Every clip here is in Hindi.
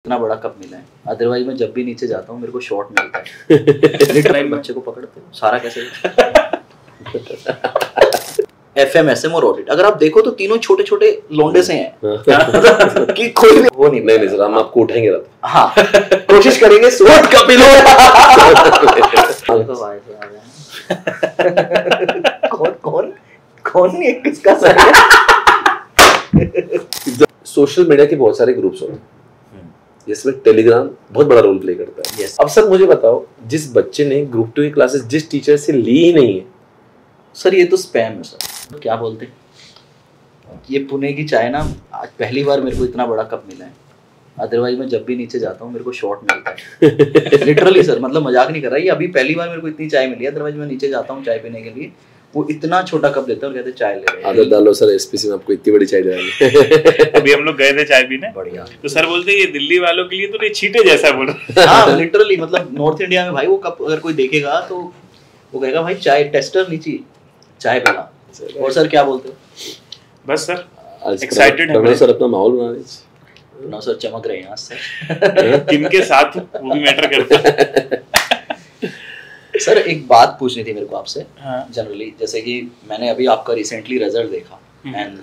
इतना बड़ा कप मिला है, अदरवाइज मैं जब भी नीचे जाता हूँ मेरे को शॉट मिलता है। लिटरली बच्चे को पकड़ते हो सारा कैसे FMSM और ऑडिट अगर आप देखो तो तीनों छोटे छोटे लोंडे से हैं कि कोई भी वो नहीं सर हम आपको उठाएंगे रात। हाँ कोशिश करेंगे सोट कपिल कौन कौन कौन ये किसका सर सोशल मीडिया के बहुत सारे ग्रुप्स होते हैं जिसमें टेलीग्राम बहुत बड़ा रोल प्ले करता है। yes. अब सर मुझे बताओ जिस बच्चे ने ग्रुप 2 की क्लासेस जिस टीचर से ली ही नहीं है सर ये तो स्पैम है सर। क्या बोलते ये पुणे की चाय ना आज पहली बार मेरे को इतना बड़ा कप मिला है, अदरवाइज मैं जब भी नीचे जाता हूँ मेरे को शॉट मिलता है। लिटरली सर मतलब मजाक नहीं कर रहा, ये अभी पहली बार मेरे को इतनी चाय मिली है, अदरवाइज मैं नीचे जाता हूँ चाय पीने के लिए वो इतना छोटा कप लेता है और कहते चाय ले रहे हैं। आदत डालो सर एसपीसी में आपको इतनी बड़ी चाय देंगे। अभी हम लोग गए थे चाय पीने, बढ़िया तो सर बोलते ये दिल्ली वालों के लिए तो ये छींटे जैसा बोल रहे। हाँ लिटरली मतलब नॉर्थ इंडिया में भाई वो कप अगर कोई देखेगा तो वो कहेगा भाई चाय टेस्टर नीचे चाय पिला। और सर क्या बोलते हो? बस सर एक्साइटेड है सर अपना माहौल बना रहे ना सर, चमक रहे हैं आज सर। किनके साथ वो भी मैटर करता है। सर एक बात पूछनी थी मेरे को आपसे। हाँ। जनरली जैसे कि मैंने अभी आपका रिसेंटली रिजल्ट देखा एंड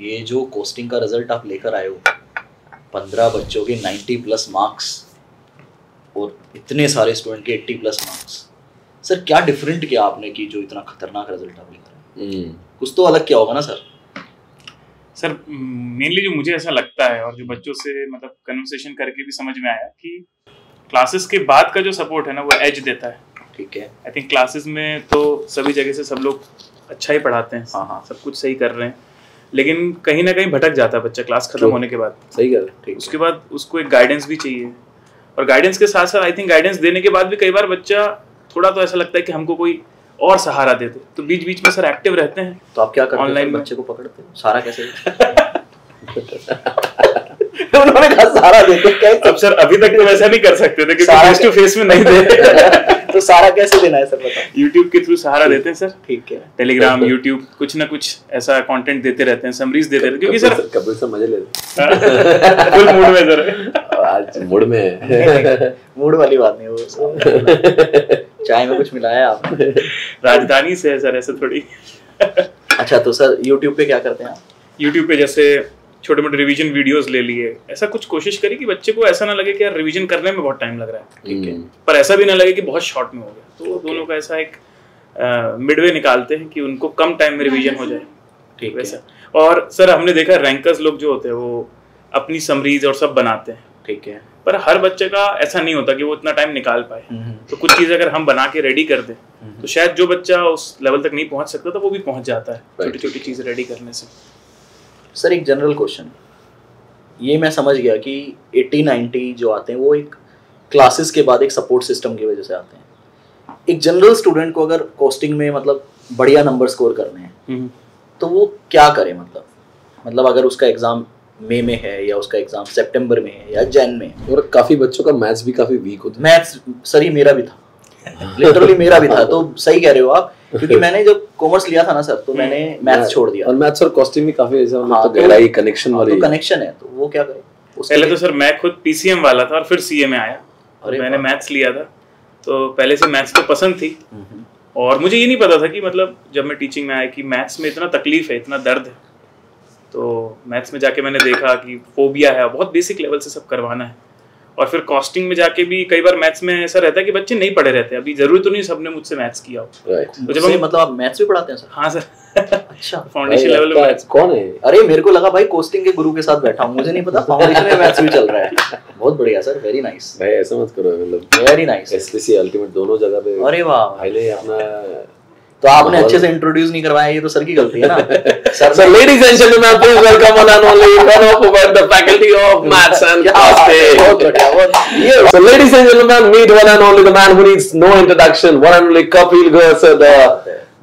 ये जो कोस्टिंग का रिजल्ट आप लेकर आए हो 15 बच्चों के 90+ मार्क्स और इतने सारे स्टूडेंट के 80+ मार्क्स, सर क्या डिफरेंट किया आपने कि जो इतना खतरनाक रिजल्ट आप लेकर आए? कुछ तो अलग क्या होगा ना सर? सर मेनली जो मुझे ऐसा लगता है और जो बच्चों से मतलब कन्वर्सेशन करके भी समझ में आया कि क्लासेस के बाद का जो सपोर्ट है ना वो एज देता है। ठीक है, आई थिंक क्लासेस में तो सभी जगह से सब लोग अच्छा ही पढ़ाते हैं। हाँ सब कुछ सही कर रहे हैं, लेकिन कहीं ना कहीं भटक जाता है बच्चा क्लास खत्म होने के बाद। सही कर रहे हैं। उसके बाद उसको एक गाइडेंस भी चाहिए और गाइडेंस के साथ साथ आई थिंक गाइडेंस देने के बाद भी कई बार बच्चा थोड़ा तो ऐसा लगता है कि हमको कोई और सहारा दे दे, तो बीच बीच में सर एक्टिव रहते हैं। तो आप क्या करते हैं? ऑनलाइन बच्चे को पकड़ते हो सारा कैसे? उन्होंने कहा सारा देते कैसे? अब सर अभी तक तो वैसा नहीं कर सकते थे क्योंकि फेस टू फेस में नहीं दे। तो सारा कैसे देना है सर बताओ? YouTube के थ्रू सहारा देते हैं सर। ठीक है, टेलीग्राम YouTube कुछ ना कुछ ऐसा कंटेंट देते रहते हैं, समरीज देते रहते हैं क्योंकि सर कपिल से मजे ले रहे फुल मूड में सर। आज मूड में है। मूड वाली बात नहीं वो चाय में कुछ मिलाया है आपने? राजधानी से है सर, ऐसा थोड़ी। अच्छा तो सर YouTube पे क्या करते हैं आप? YouTube पे जैसे छोटे मोटे रिवीजन वीडियोस ले लिए, ऐसा कुछ कोशिश करी कि बच्चे को ऐसा ना लगे कि यार रिवीजन करने में बहुत टाइम लग रहा है, ठीक है, पर ऐसा भी ना लगे कि बहुत शॉर्ट में हो गया। तो दोनों का ऐसा एक मिडवे निकालते हैं कि उनको कम टाइम में रिवीजन हो जाए। ठीक वैसा। और सर हमने देखा रैंकर्स लोग जो होते हैं वो अपनी समरीज और सब बनाते हैं, ठीक है, पर हर बच्चे का ऐसा नहीं होता कि वो इतना टाइम निकाल पाए। तो कुछ चीज़ अगर हम बना के रेडी कर दें तो शायद जो बच्चा उस लेवल तक नहीं पहुंच सकता था वो भी पहुंच जाता है छोटी छोटी चीज़ रेडी करने से। सर एक जनरल क्वेश्चन, ये मैं समझ गया कि 80-90 जो आते हैं वो एक क्लासेस के बाद एक सपोर्ट सिस्टम की वजह से आते हैं। एक जनरल स्टूडेंट को अगर कोस्टिंग में मतलब बढ़िया नंबर स्कोर करने हैं तो वो क्या करे? मतलब अगर उसका एग्जाम मई में है या उसका एग्जाम सितंबर में है या जैन में है। और काफी बच्चों का मैथ्स भी काफी वीक होता है। मैथ्स सर ही मेरा भी था, लिटरली मेरा भी था। तो सही कह रहे हो आप, क्योंकि मैंने जब कॉमर्स लिया था ना सर तो मैंने मैथ्स छोड़ दिया। और मैथ्स और कॉस्टिंग भी काफी ऐसा हाँ, तो गहराई कनेक्शन वाली तो कनेक्शन है, तो वो क्या करे? पहले तो सर मैं खुद PCM वाला था और फिर CA में आया और मैंने मैथ्स लिया था, तो पहले से मैथ्स तो पसंद थी और मुझे ये नहीं पता था कि मतलब जब मैं टीचिंग में आया कि मैथ्स में इतना तकलीफ है, इतना दर्द है। तो मैथ्स में जाके मैंने देखा कि फोबिया है, बहुत बेसिक लेवल से सब करवाना है। और फिर कॉस्टिंग में जाके भी कई बार मैथ्स में ऐसा रहता है कि बच्चे नहीं पढ़े रहते। अभी जरूरी तो नहीं सबने मुझसे मैथ्स किया हो। तो जब हम मतलब आप मैथ्स भी पढ़ाते हैं सर? हाँ सर। अच्छा, फाउंडेशन लेवल में मैथ्स। कौन है? अरे मेरे को लगा भाई कोस्टिंग के गुरु के साथ बैठा हूँ, मुझे नहीं पता फाउंडेशन में मैथ्स भी चल रहा है। बहुत बढ़िया सर, वेरी नाइस भाई, ऐसा मत करो, मतलब वेरी नाइस। एसपीसी अल्टीमेट दोनों जगह पे। अरे वाह भाई ने अपना तो आपने अच्छे से इंट्रोड्यूस नहीं करवाया, ये तो सर की गलती है ना। Sir ladies and gentleman please welcome one and only one of the faculty of maths and costing. So ladies and gentlemen, meet one and only the man who needs no introduction, one and only Kapil Garg sir,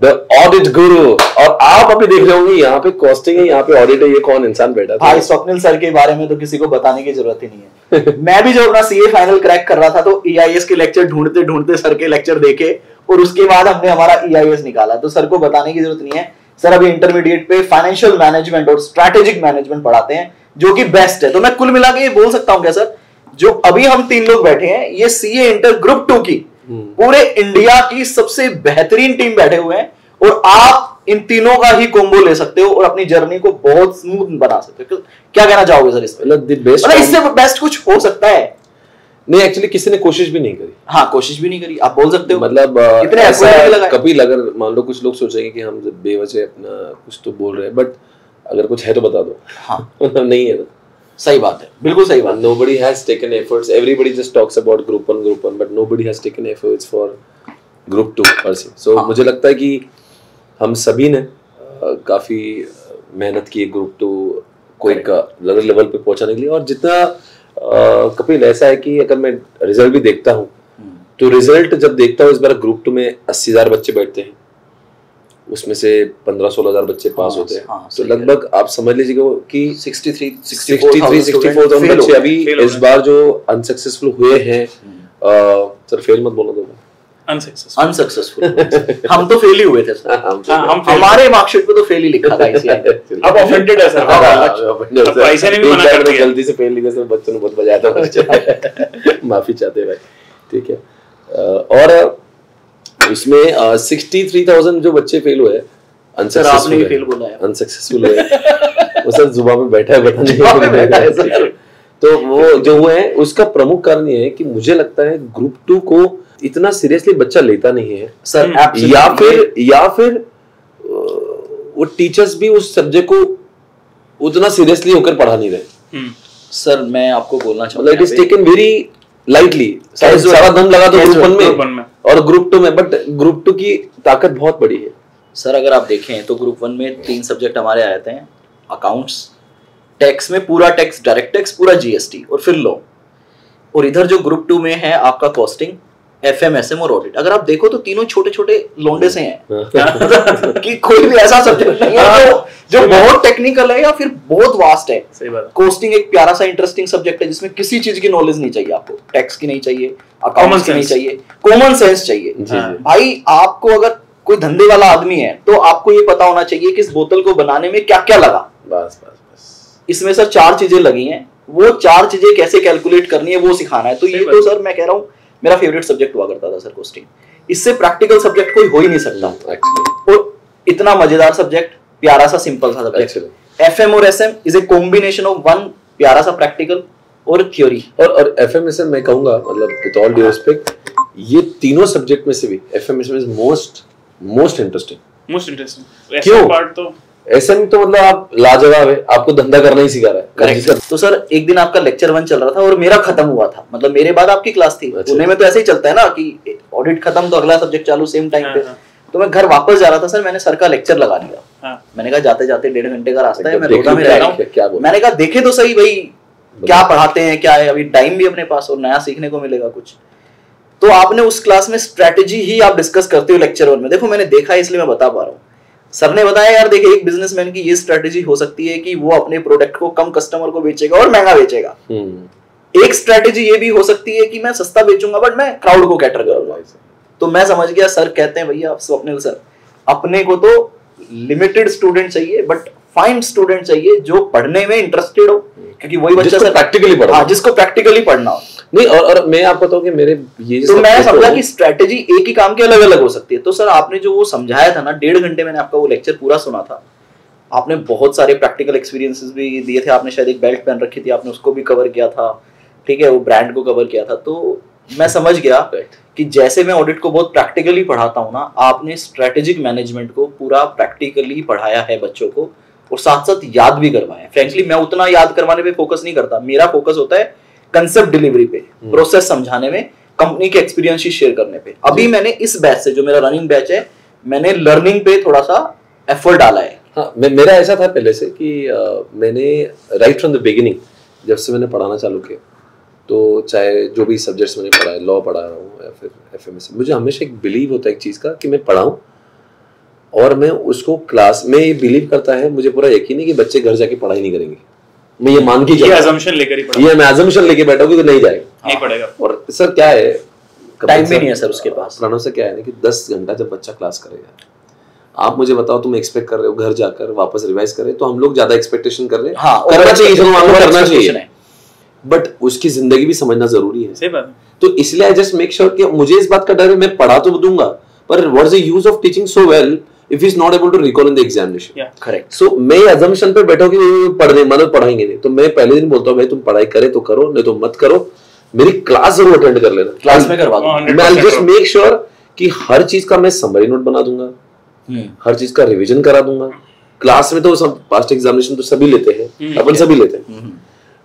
the audit guru। और आप अभी देख रहे होंगे यहाँ पे कॉस्टिंग है, यहाँ पे ऑडिट है, ये कौन इंसान बैठा था? भाई स्वप्निल सर के बारे में तो किसी को बताने की जरूरत ही नहीं है। मैं भी जब अपना CA फाइनल क्रैक कर रहा था तो EIS के लेक्चर ढूंढते ढूंढते सर के लेक्चर देखे और उसके बाद हमने हमारा EIS निकाला। तो सर को बताने की जरूरत नहीं है। सर अभी इंटरमीडिएट पे फाइनेंशियल मैनेजमेंट और स्ट्रैटेजिक मैनेजमेंट पढ़ाते हैं जो कि बेस्ट है। तो मैं कुल मिला के ये बोल सकता हूँ क्या सर जो अभी हम 3 लोग बैठे हैं, ये सीए इंटर ग्रुप 2 की पूरे इंडिया की सबसे बेहतरीन टीम बैठे हुए हैं, और आप इन तीनों का ही कॉम्बो ले सकते हो और अपनी जर्नी को बहुत स्मूथ बना सकते हो। क्या कहना चाहोगे सर इस पे? मतलब इससे बेस्ट कुछ हो सकता है? नहीं, एक्चुअली किसी ने कोशिश भी नहीं करी। हाँ, कोशिश भी नहीं करी, आप बोल सकते हो। मतलब इतने ऐसा कपिल, अगर मान लो कुछ लोग सोचेंगे कि हम बेवजह अपना कुछ तो बोल रहे हैं, बट अगर कुछ है तो बता दो। हाँ नहीं है ना, सही बात है, बिल्कुल सही बात। Nobody has taken efforts. Everybody just talks about group 1, but nobody has taken efforts for group 2 per se. So मुझे लगता है कि हम सभी ने काफी मेहनत की ग्रुप 2 को एक अलग लेवल पे पहुंचाने के लिए। और जितना कपिल ऐसा है कि अगर मैं रिजल्ट भी देखता हूँ, तो रिजल्ट जब देखता हूँ इस बार ग्रुप 2 में 80,000 बच्चे बैठते हैं, उसमें से 15-16,000 बच्चे पास होते हैं। तो लगभग आप समझ लीजिएगा कि 63-64,000 बच्चे अभी इस बार जो अनसक्सेसफुल हुए हैं। सर फेल मत बोलो, अनसक्सेसफुल हम तो फेल ही हुए थे सर। हमारे मार्कशीट पे तो फेल ही लिखा था, इसलिए अब ऑफेंडेड है सर। पैसे ने भी मना कर दिया, गलती से फेल लिखा सर, बच्चों ने बहुत बजाया था। माफी चाहते भाई, ठीक है। और इसमें 63,000 जो बच्चे फेल हुए, अनसक्सेसफुल हुए, वो सर जुबान में बैठा है, बता नहीं। तो वो जो हुए हैं उसका प्रमुख कारण ये है कि मुझे लगता है ग्रुप 2 को इतना सीरियसली बच्चा लेता नहीं है सर, या फिर वो टीचर्स भी उस सब्जेक्ट को उतना सीरियसली होकर पढ़ा नहीं रहे। सर मैं आपको बोलना चाहूंगा, it is taken very lightly, सारा दम लगा दो ग्रुप 1 में और ग्रुप 2 में, बट ग्रुप 2 की ताकत बहुत बड़ी है। सर अगर आप देखें तो ग्रुप 1 में 3 सब्जेक्ट हमारे आए थे, अकाउंट्स, टैक्स में पूरा टैक्स, डायरेक्ट टैक्स, पूरा जीएसटी, और फिर लॉ। और इधर जो ग्रुप 2 में है आपका कॉस्टिंग, एफएम, एसएम और ऑडिट। अगर आप देखो तो तीनों छोटे छोटे लोंडे से हैं कि कोई भी ऐसा सब्जेक्ट नहीं है जो बहुत टेक्निकल है या फिर बहुत वास्ट है। सही बात। कॉस्टिंग एक प्यारा सा इंटरेस्टिंग सब्जेक्ट है जिसमें किसी चीज की नॉलेज नहीं चाहिए आपको, टैक्स की नहीं चाहिए, अकाउंट्स की नहीं चाहिए, कॉमन सेंस चाहिए। भाई आपको अगर कोई धंधे वाला आदमी है तो आपको ये पता होना चाहिए कि इस बोतल को बनाने में क्या क्या लगा। बस इसमें सर 4 चीजें लगी हैं, वो 4 चीजें कैसे कैलकुलेट करनी है वो सिखाना है। तो ये तो सर मैं कह रहा हूँ मेरा फेवरेट सब्जेक्ट हुआ करता था सर कॉस्टिंग। इससे प्रैक्टिकल सब्जेक्ट कोई हो ही नहीं सकता एक्चुअली, और इतना मजेदार सब्जेक्ट, प्यारा सा सिंपल सा सब्जेक्ट। एफएम और SM is a combination of one प्यारा सा प्रैक्टिकल और थ्योरी। और एफएम एसएम मैं कहूंगा, मतलब विद ऑल ड्यू रिस्पेक्ट, ये तीनों सब्जेक्ट में से भी FM SM is most interesting. क्यों? पार्ट तो एसएम तो मतलब आप लाजवाब है, आपको धंधा करना ही सिखा रहा है। करेक्ट। तो सर एक दिन आपका लेक्चर 1 चल रहा था और मेरा खत्म हुआ था, मतलब मेरे बाद आपकी क्लास थी। पुणे में तो ऐसे ही चलता है ना कि ऑडिट खत्म तो अगला सब्जेक्ट चालू सेम टाइम पे। तो मैं घर वापस जा रहा था सर, मैंने सर का लेक्चर लगा लिया। मैंने कहा जाते जाते 1.5 घंटे का रास्ता है, मैं रोड में रह रहा हूँ, मैंने कहा देखे तो सही भाई क्या पढ़ाते हैं, क्या है, अभी टाइम भी अपने पास और नया सीखने को मिलेगा कुछ। तो आपने उस क्लास में स्ट्रेटेजी ही आप डिस्कस करते हो लेक्चर 1 में। देखो मैंने देखा है इसलिए मैं बता पा रहा हूँ। सर ने बताया यार देखिए एक बिजनेसमैन की ये स्ट्रेटेजी हो सकती है कि वो अपने प्रोडक्ट को कम कस्टमर को बेचेगा और महंगा बेचेगा। एक स्ट्रेटेजी ये भी हो सकती है कि मैं सस्ता बेचूंगा बट मैं क्राउड को कैटर करूंगा। तो मैं समझ गया सर कहते हैं भैया स्वप्निल सर अपने को तो लिमिटेड स्टूडेंट चाहिए बट फाइन स्टूडेंट चाहिए जो पढ़ने में इंटरेस्टेड हो, क्योंकि वही बच्चा सर प्रैक्टिकली पढ़ा, हाँ जिसको प्रैक्टिकली पढ़ना हो। नहीं और मैं आपको बताऊं कि मेरे ये तो मैं समझा कि स्ट्रेटेजी एक ही काम की अलग अलग हो सकती है। तो सर आपने जो वो समझाया था ना 1.5 घंटे मैंने आपका वो लेक्चर पूरा सुना था। आपने बहुत सारे प्रैक्टिकल एक्सपीरियंसेस भी दिए थे, आपने शायद एक बेल्ट पहन रखी थी, आपने उसको भी कवर किया था, ठीक है, वो ब्रांड को कवर किया था। तो मैं समझ गया कि जैसे मैं ऑडिट को बहुत प्रैक्टिकली पढ़ाता हूँ ना, आपने स्ट्रेटेजिक मैनेजमेंट को पूरा प्रैक्टिकली पढ़ाया है बच्चों को और साथ साथ याद भी करवाया। फ्रेंकली मैं उतना याद करवाने पे फोकस नहीं करता, मेरा फोकस होता है कंसेप्ट डिलीवरी पे, प्रोसेस समझाने में, कंपनी के एक्सपीरियंस शेयर करने पे। अभी मैंने इस बैच से जो मेरा रनिंग बैच है, मैंने लर्निंग पे थोड़ा सा एफर्ट डाला है। हाँ, मेरा ऐसा था पहले से कि मैंने राइट फ्रॉम द बिगिनिंग जब से मैंने पढ़ाना चालू किया, तो चाहे जो भी सब्जेक्ट्स मैंने पढ़ा है, लॉ पढ़ा रहा हूँ या फिर एफएमएस, मुझे हमेशा एक बिलीव होता है एक चीज़ का कि मैं पढ़ाऊँ और मैं उसको क्लास में ये बिलीव करता है, मुझे पूरा यकीन है कि बच्चे घर जाके पढ़ाई नहीं करेंगे। मैं ये मान के ये assumption लेकर ही पढ़ा, ये मैं assumption लेके बैठा हूँ कि नहीं जाएगा, नहीं पढ़ेगा। और सर क्या है, टाइम भी नहीं है सर उसके पास। प्रणव से क्या है ना कि 10 घंटा जब बच्चा क्लास करेगा, आप मुझे बताओ तुम एक्सपेक्ट कर रहे हो घर जाकर वापस रिवाइज करे, तो हम लोग ज्यादा एक्सपेक्टेशन कर रहे हैं। हाँ, करना चाहिए, करना चाहिए। बट उसकी जिंदगी भी समझना जरूरी है। सही बात है। तो इसलिए आई जस्ट मेक श्योर कि मुझे इस बात का डर है, मैं पढ़ा तो दूंगा पर what is the use of teaching so well if he is not able to recall in the examination. Yeah. Correct. So मैं assumption पे बैठा कि पढ़ने मतलब पढ़ाएंगे नहीं, तो मैं पहले दिन बोलता हूँ भाई तुम पढ़ाई करे तो करो, नहीं तो मत करो, मेरी क्लास जरूर अटेंड कर लेना, क्लास में करवा दूंगा। मैं जस्ट मेक श्योर कि हर चीज का मैं समरी नोट बना दूंगा, हर चीज का रिवीजन करा दूंगा। क्लास में तो सब पास्ट एग्जामिनेशन तो सभी लेते हैं, अपन सभी लेते हैं,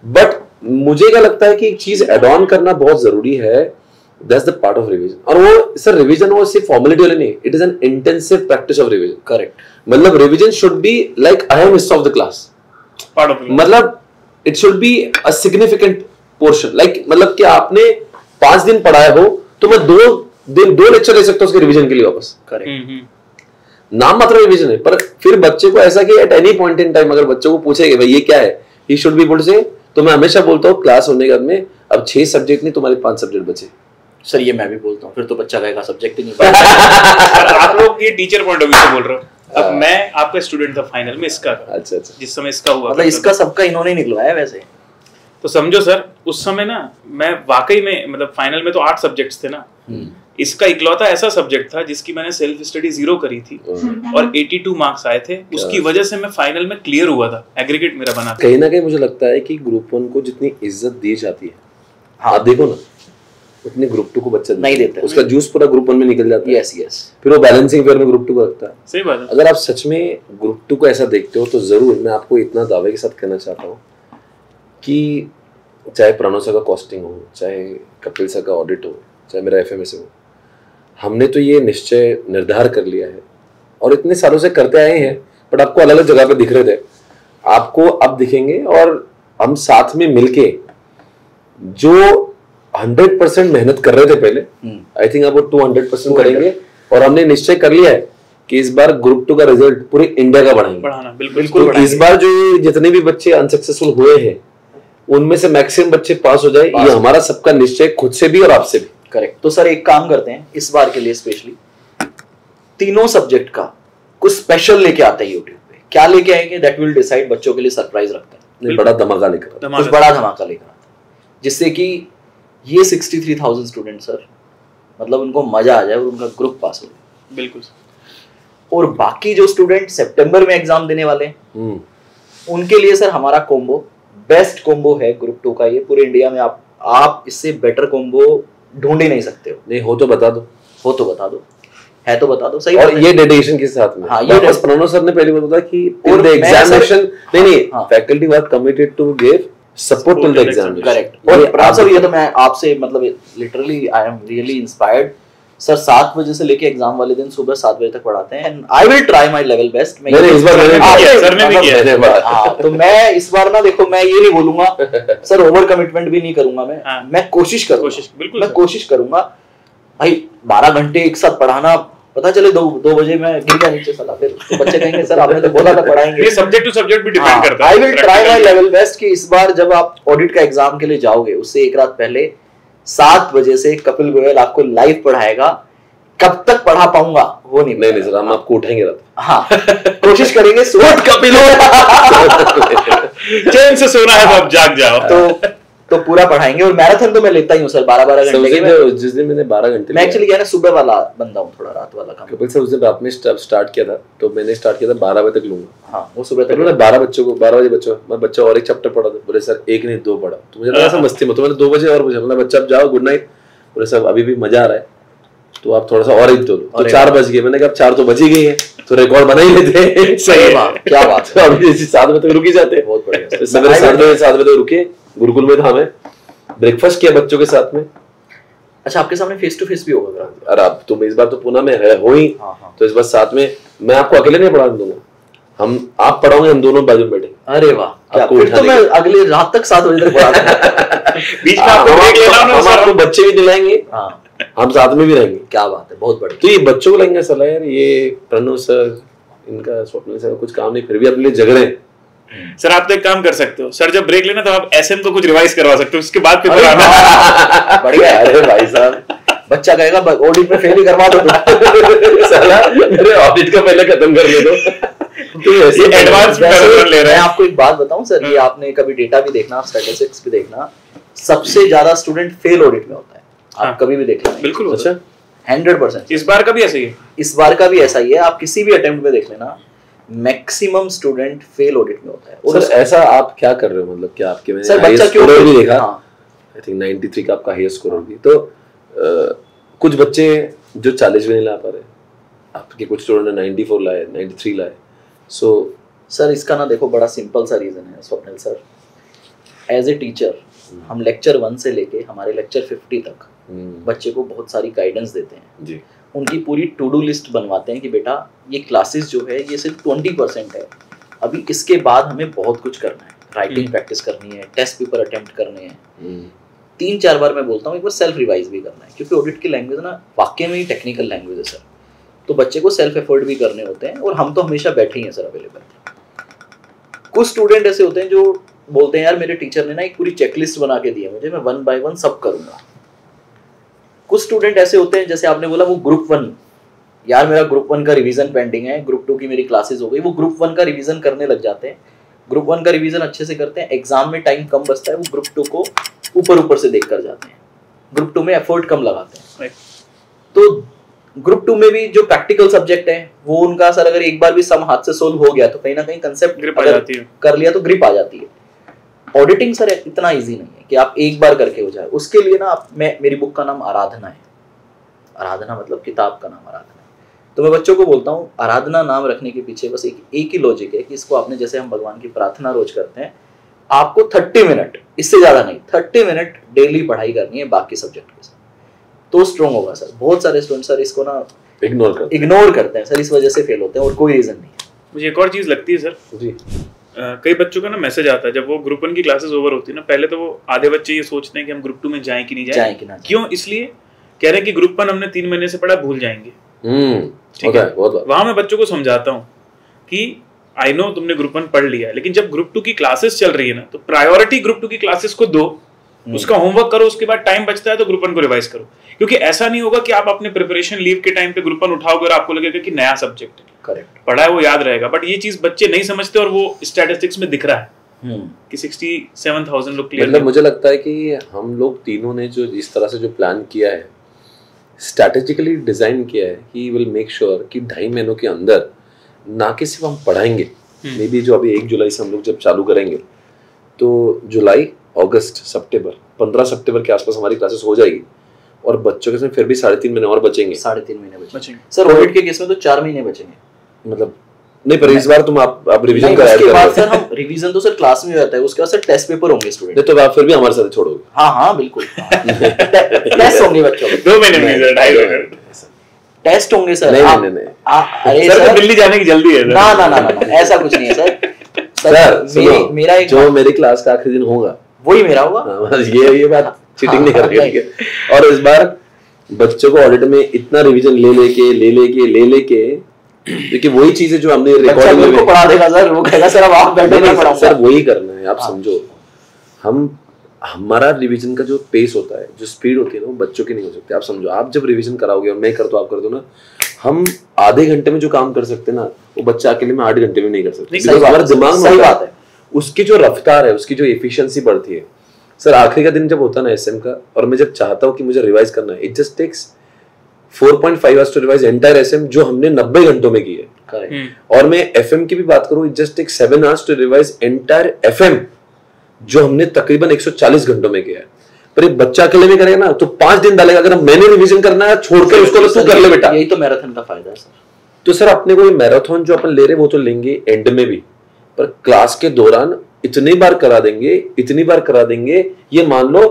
बट मुझे क्या लगता है कि एक चीज एड ऑन करना बहुत जरूरी है, that's the part of revision. और वो सर रिवीजन वो सिर्फ फॉर्मेलिटी वाली नहीं, it is an intensive practice of revision. Correct. मतलब रिवीजन शुड बी लाइक अहम हिस्सा ऑफ द क्लास, मतलब it should be a significant portion. Like मतलब कि आपने 5 दिन पढ़ाया हो तो मैं 2 लेक्चर ले सकता हूँ उसके रिवीजन के लिए वापस। करेक्ट। नाम मात्र रिवीजन है, पर फिर बच्चे को ऐसा कि at any point in time अगर बच्चों को पूछेगा भाई ये क्या है, he should be able to say. तो मैं हमेशा बोलता हूँ क्लास होने के बाद में अब 6 सब्जेक्ट नहीं तुम्हारे 5 सब्जेक्ट बचे। सर ये मैं भी बोलता हूँ, फिर तो बच्चा कहेगा सब्जेक्ट ही नहीं पढ़ा। आप लोग ये टीचर पॉइंट ऑफ व्यू से बोल रहे हो, अब मैं आपका स्टूडेंट था फाइनल में इसका। अच्छा अच्छा। जिस समय इसका हुआ मतलब इसका सबका इन्होंने निकलवाया वैसे। तो समझो सर उस समय ना मैं वाकई में मतलब फाइनल में तो 8 सब्जेक्ट्स थे ना, इसका इकलौता ऐसा सब्जेक्ट था जिसकी मैंने सेल्फ स्टडी 0 करी थी और 82 मार्क्स आए थे, उसकी वजह से मैं फाइनल में क्लियर हुआ था, एग्रीगेट मेरा बना था। कहीं ना कहीं मुझे लगता है कि ग्रुप 1 को जितनी इज्जत दी जाती है, आप देखो ना उतनी ग्रुप 2 को बच्चा नहीं देते, उसका जूस पूरा ग्रुप 1 में निकल जाता है। Yes yes. फिर वो बैलेंसिंग फेयर में ग्रुप 2 को रखता है। सही बात है। अगर आप सच में ग्रुप 2 को ऐसा देखते हो तो जरूर मैं आपको इतना दावे के साथ कहना चाहता हूँ कि चाहे प्रणव सर का कॉस्टिंग हो, चाहे कपिल सर का ऑडिट हो, चाहे मेरा एफएमएस हो, हमने तो ये निश्चय निर्धार कर लिया है और इतने सालों से करते आए हैं, बट आपको अलग अलग जगह पे दिख रहे थे, आपको अब दिखेंगे। और हम साथ में मिलके जो 100% मेहनत कर रहे थे पहले, आई थिंक अब वो 200% करेंगे। और हमने निश्चय कर लिया है कि इस बार ग्रुप 2 का रिजल्ट पूरे इंडिया का बढ़ाएंगे। बिल्कुल। तो इस बार जो जितने भी बच्चे अनसक्सेसफुल हुए हैं उनमें से मैक्सिमम बच्चे पास हो जाए, ये हमारा सबका निश्चय खुद से भी और आपसे भी। करेक्ट। तो सर एक काम करते हैं इस बार के लिए स्पेशली तीनों सब्जेक्ट का कुछ स्पेशल लेके आते हैं यूट्यूब पे। क्या लेके आएंगे दैट विल डिसाइड, बच्चों के लिए सरप्राइज रखते हैं, बड़ा धमाका लेकर कुछ बड़ा धमाका लेकर आते हैं, जिससे कि ये 63,000 स्टूडेंट सर मतलब उनको मजा आ जाए और उनका ग्रुप पास हो जाए। बिल्कुल। और बाकी जो स्टूडेंट सितंबर में एग्जाम देने वाले हैं उनके लिए सर हमारा कॉम्बो बेस्ट कॉम्बो है ग्रुप 2 का। ये पूरे इंडिया में आप इससे बेटर कॉम्बो ढूंढ ही नहीं सकते हो। नहीं हो तो बता दो, हो तो बता दो, है तो बता दो। सही। और ये डेडिकेशन के साथ में। हाँ, ये बस प्रणव सर ने पहले बताया कि इन द एग्जामिनेशन नहीं faculty were committed to give support till the examination. Correct. और प्रणव सर ये तो मैं आपसे मतलब literally I am really inspired sir. 7 बजे से लेके एग्जाम वाले दिन सुबह 7 बजे तक पढ़ाते हैं and I will try my level best. मैं इस बार सर ने भी किया। हां तो मैं इस बार ना देखो मैं ये नहीं बोलूंगा सर ओवर कमिटमेंट भी नहीं करूंगा मैं कोशिश करूंगा। बिल्कुल मैं कोशिश करूंगा भाई 12 घंटे एक साथ पढ़ाना, पता चले 2 बजे मैं गिर गया नीचे साला, फिर तो बच्चे कहेंगे सर आपने तो बोला था पढ़ाएंगे। ये सब्जेक्ट टू सब्जेक्ट भी डिपेंड करता है। I will try my level best कि इस बार जब आप ऑडिट का एग्जाम के लिए जाओगे उससे एक रात पहले 7 बजे से कपिल गोयल आपको लाइव पढ़ाएगा। कब तक पढ़ा पाऊंगा वो नहीं सर, हम आपको उठाएंगे रात। हाँ कोशिश करेंगे सुबह कपिल चैन से सोना है तो अब जाग जाओ। तो पूरा पढ़ाएंगे। और मैराथन तो मैं लेता ही हूँ सर 12-12 घंटे के। जिस दिन मैंने 12 घंटे मैं एक्चुअली क्या है ना सुबह वाला बंदा हूँ, थोड़ा रात वाला काम। कपिल सर उस दिन रात में स्टार्ट किया था, तो मैंने स्टार्ट किया था 12 बजे तक लूंगा। हाँ वो सुबह तक 12 बच्चों को 12 बजे बच्चों मैं बच्चा और एक चैप्टर पढ़ा था, बोले सर एक नहीं 2 पढ़ा। तो मुझे लगा सर मस्ती में, तो मैंने 2 बजे और मुझे बोला बच्चा अब जाओ गुड नाइट। बोले सर अभी भी मजा आ रहा है तो आप थोड़ा सा और एक दो। तो 4 बज गए, मैंने कहा 4 तो बज ही गई है तो रिकॉर्ड बना ही लेते हैं। सही बात, क्या बात है। अभी 7 बजे तक रुक ही जाते हैं। बहुत बढ़िया। सवेरे 7 बजे रुके, गुरुकुल में था, मैं ब्रेकफास्ट किया बच्चों के साथ में। अच्छा आपके सामने फेस टू फेस भी होगा? अरे अब तुम इस बार तो पुणे में हो ही, तो इस बार साथ में मैं आपको अकेले नहीं पढ़ा दूंगा, आप पढ़ाओगे, हम दोनों बाजू में बैठे। अरे वाह, फिर तो मैं अगले रात तक 7 बजे तक पढ़ा बीच में आपको ब्रेक लेना होगा। हम आपको बच्चे भी दिलाएंगे, हम साथ में भी रहेंगे। क्या बात है, बहुत बढ़िया। तो ये बच्चों को लेंगे सलाह यार, ये प्रणव सर इनका स्वप्न सर कुछ काम नहीं, फिर भी अपने लिए जग रहे हैं। सर आप तो एक काम कर सकते हो सर, जब ब्रेक लेना तो आप एसएम को कुछ रिवाइज करवा सकते हो, उसके बाद पेपर आना। बढ़िया। अरे भाई साहब, बच्चा कहेगा ऑडिट में फेल ही करवा दो। साला मेरे ऑडिट का पहले खत्म कर ले दो। एडवांस पैरामीटर ले रहे हैं। मैं आपको एक बात बताऊं सर, ये आपने कभी डेटा भी देखना, स्टैटिस्टिक्स भी देखना, सबसे ज्यादा स्टूडेंट फेल ऑडिट में होता है। आप कभी भी देख लेना। बिल्कुल। अच्छा, 100%। इस बार का भी ऐसा ही है। इस बार का भी ऐसा ही है। आप किसी भी अटेम्प्ट में देख लेना, मैक्सिमम स्टूडेंट फेल ऑडिट में होता है। और सर ऐसा आप क्या कर रहे हो, मतलब क्या आपके में सर बच्चा क्यों भी देखा, हाँ। आई थिंक 93 का आपका हाईएस्ट स्कोर होगी, तो कुछ बच्चे जो 40 भी नहीं ला पा रहे, आपके कुछ स्टूडेंट ने 94 लाए, 93 लाए। सो सर इसका ना देखो बड़ा सिंपल सा रीजन है Swapnil sir. As a teacher हम लेक्चर 1 से लेके हमारे लेक्चर 50 तक बच्चे को बहुत सारी गाइडेंस देते हैं जी। उनकी पूरी टू डू लिस्ट बनवाते हैं कि बेटा ये क्लासेस जो है ये सिर्फ 20% है, अभी इसके बाद हमें बहुत कुछ करना है, राइटिंग प्रैक्टिस करनी है, टेस्ट पेपर अटेम्प्ट करने हैं, 3-4 बार मैं बोलता हूँ एक बार सेल्फ रिवाइज भी करना है, क्योंकि ऑडिट की लैंग्वेज ना वाकई में ही टेक्निकल लैंग्वेज है सर। तो बच्चे को सेल्फ एफर्ट भी करने होते हैं, और हम तो हमेशा बैठे ही हैं सर अवेलेबल। कुछ स्टूडेंट ऐसे होते हैं जो बोलते हैं यार मेरे टीचर ने ना एक पूरी चेकलिस्ट बना के दी है मुझे, मैं 1 by 1 सब करूंगा। कुछ स्टूडेंट ऐसे होते हैं जैसे आपने बोला वो ग्रुप 1, यार मेरा ग्रुप 1 का रिवीजन पेंडिंग है, ग्रुप 2 की मेरी क्लासेस हो गई, वो ग्रुप 1 का रिवीजन करने लग जाते हैं। ग्रुप 1 का रिवीजन अच्छे से करते हैं, एग्जाम में टाइम कम बचता है, वो ग्रुप 2 को ऊपर से देख कर जाते हैं, ग्रुप 2 में एफर्ट कम लगाते हैं। तो ग्रुप 2 में भी जो प्रैक्टिकल सब्जेक्ट है वो उनका सर अगर एक बार भी सम हाथ से सोल्व हो गया तो कहीं ना कहीं कंसेप्ट ग्रिप आ जाती है, कर लिया तो ग्रिप आ जाती है। ऑडिटिंग सर इतना इजी नहीं है कि आप एक बार करके हो जाए। उसके लिए ना मेरी बुक का नाम आराधना है। आराधना मतलब किताब का नाम आराधना है। तो मैं बच्चों को बोलता हूँ आराधना नाम रखने के पीछे बस एक ही लॉजिक है कि इसको आपने, जैसे हम भगवान की प्रार्थना रोज करते हैं, आपको 30 मिनट, इससे ज्यादा नहीं, 30 मिनट डेली पढ़ाई करनी है बाकी सब्जेक्ट के साथ, तो स्ट्रॉन्ग होगा सर। बहुत सारे स्टूडेंट सर इसको ना इग्नोर करते हैं सर, इस वजह से फेल होते हैं और कोई रीजन नहीं है। मुझे एक और चीज लगती है सर जी, कई बच्चों का ना मैसेज आता है जब वो ग्रुप 1 की क्लासेस ओवर होती है ना, पहले तो वो आधे बच्चे ये सोचते हैं कि हम ग्रुप 2 में जाएं कि नहीं जाएं, क्यों, इसलिए कह रहे हैं कि ग्रुप 1 हमने 3 महीने से पढ़ा, भूल जाएंगे। ठीक है, वहां मैं बच्चों को समझाता हूँ कि आई नो तुमने ग्रुप 1 पढ़ लिया है, लेकिन जब ग्रुप 2 की क्लासेस चल रही है ना, तो प्रायोरिटी ग्रुप 2 की क्लासेस को दो, उसका होमवर्क करो, उसके बाद टाइम बचता है तो ग्रुप 1 को रिवाइज करो। क्योंकि ऐसा नहीं होगा कि आप अपने प्रिपरेशन लीव के टाइम पे ग्रुप 1 उठाओगे और आपको लगेगा कि नया सब्जेक्ट है, करेक्ट पढ़ा है वो याद रहेगा, बट ये चीज बच्चे नहीं समझते और वो स्टैटिस्टिक्स में दिख रहा है कि 67,000 लोग क्लियर। मतलब मुझे लगता है कि हम लोग तीनों ने जो इस तरह से जो प्लान किया है, स्ट्रैटेजिकली डिजाइन किया है कि विल मेक श्योर कि 2.5 महीनों के अंदर ना कि सिर्फ हम पढ़ाएंगे, मे बी जो अभी 1 जुलाई से हम लोग जब चालू करेंगे तो जुलाई, अगस्त, सितंबर, 15 सितंबर के आसपास हमारी क्लासेस हो जाएगी, और बच्चों के साथ फिर भी 3.5 महीने और बचेंगे। 3.5 महीने बचेंगे सर। ऑडिट के केस में तो 4 महीने बचेंगे। मतलब नहीं, पर इस बार तुम आप रिवीजन का उसके बाद सर हम रिवीजन तो सर क्लास में होता है, उसके बाद सर टेस्ट पेपर होंगे स्टूडेंट। तो आप फिर भी हमारे साथ छोड़ोगे? हाँ बिल्कुल टेस्ट होंगे बच्चों के 2 महीने में, 2.5 महीने टेस्ट होंगे सर। नहीं अरे सर दिल्ली जाने की जल्दी है ना, ऐसा कुछ नहीं है सर। मेरा एक जो मेरी क्लास का आखिरी दिन होगा वही मेरा होगा। ये बात चीटिंग नहीं कर रही है। और इस बार बच्चों को ऑडिट में इतना रिवीजन ले लेके क्योंकि वही चीजें जो हमने रिकॉर्डिंग में पढ़ा देगा सर, वो कहेगा सर अब आप बैठो मैं पढ़ाऊंगा। सर वही करना है, आप समझो। हमारा रिवीजन का जो पेस होता है, जो स्पीड होती है ना, वो बच्चों की नहीं हो सकती। आप समझो, आप जब रिवीजन कराओगे और मैं करता हूं, आप कर दो ना, हम आधे घंटे में जो काम कर सकते हैं ना, वो बच्चा अकेले में 8 घंटे में नहीं कर सकते। हमारा दिमाग में बात है, उसकी जो रफ्तार है, उसकी जो एफिशिएंसी बढ़ती है। सर आखिरी का दिन जब होता है ना एसएम का, और मैं जब चाहता हूँ कि मुझे रिवाइज करना है, it just takes 4.5 hours to revise entire SM, जो हमने 90 घंटों में की है। और मैं एफएम की भी बात करूं, it just takes 7 hours to revise entire FM, जो हमने तकरीबन 140 घंटों में किया है। पर एक बच्चा अकेले में करेगा ना तो 5 दिन डालेगा। अगर मैंने रिवीजन करना है छोड़कर उसको, तो तू कर ले बेटा। यही तो मैराथन का फायदा है सर। तो सर अपने को ये मैराथन जो अपन ले रहे हैं वो तो लेंगे एंड में भी, पर क्लास के दौरान इतनी बार करा देंगे, ये मान लो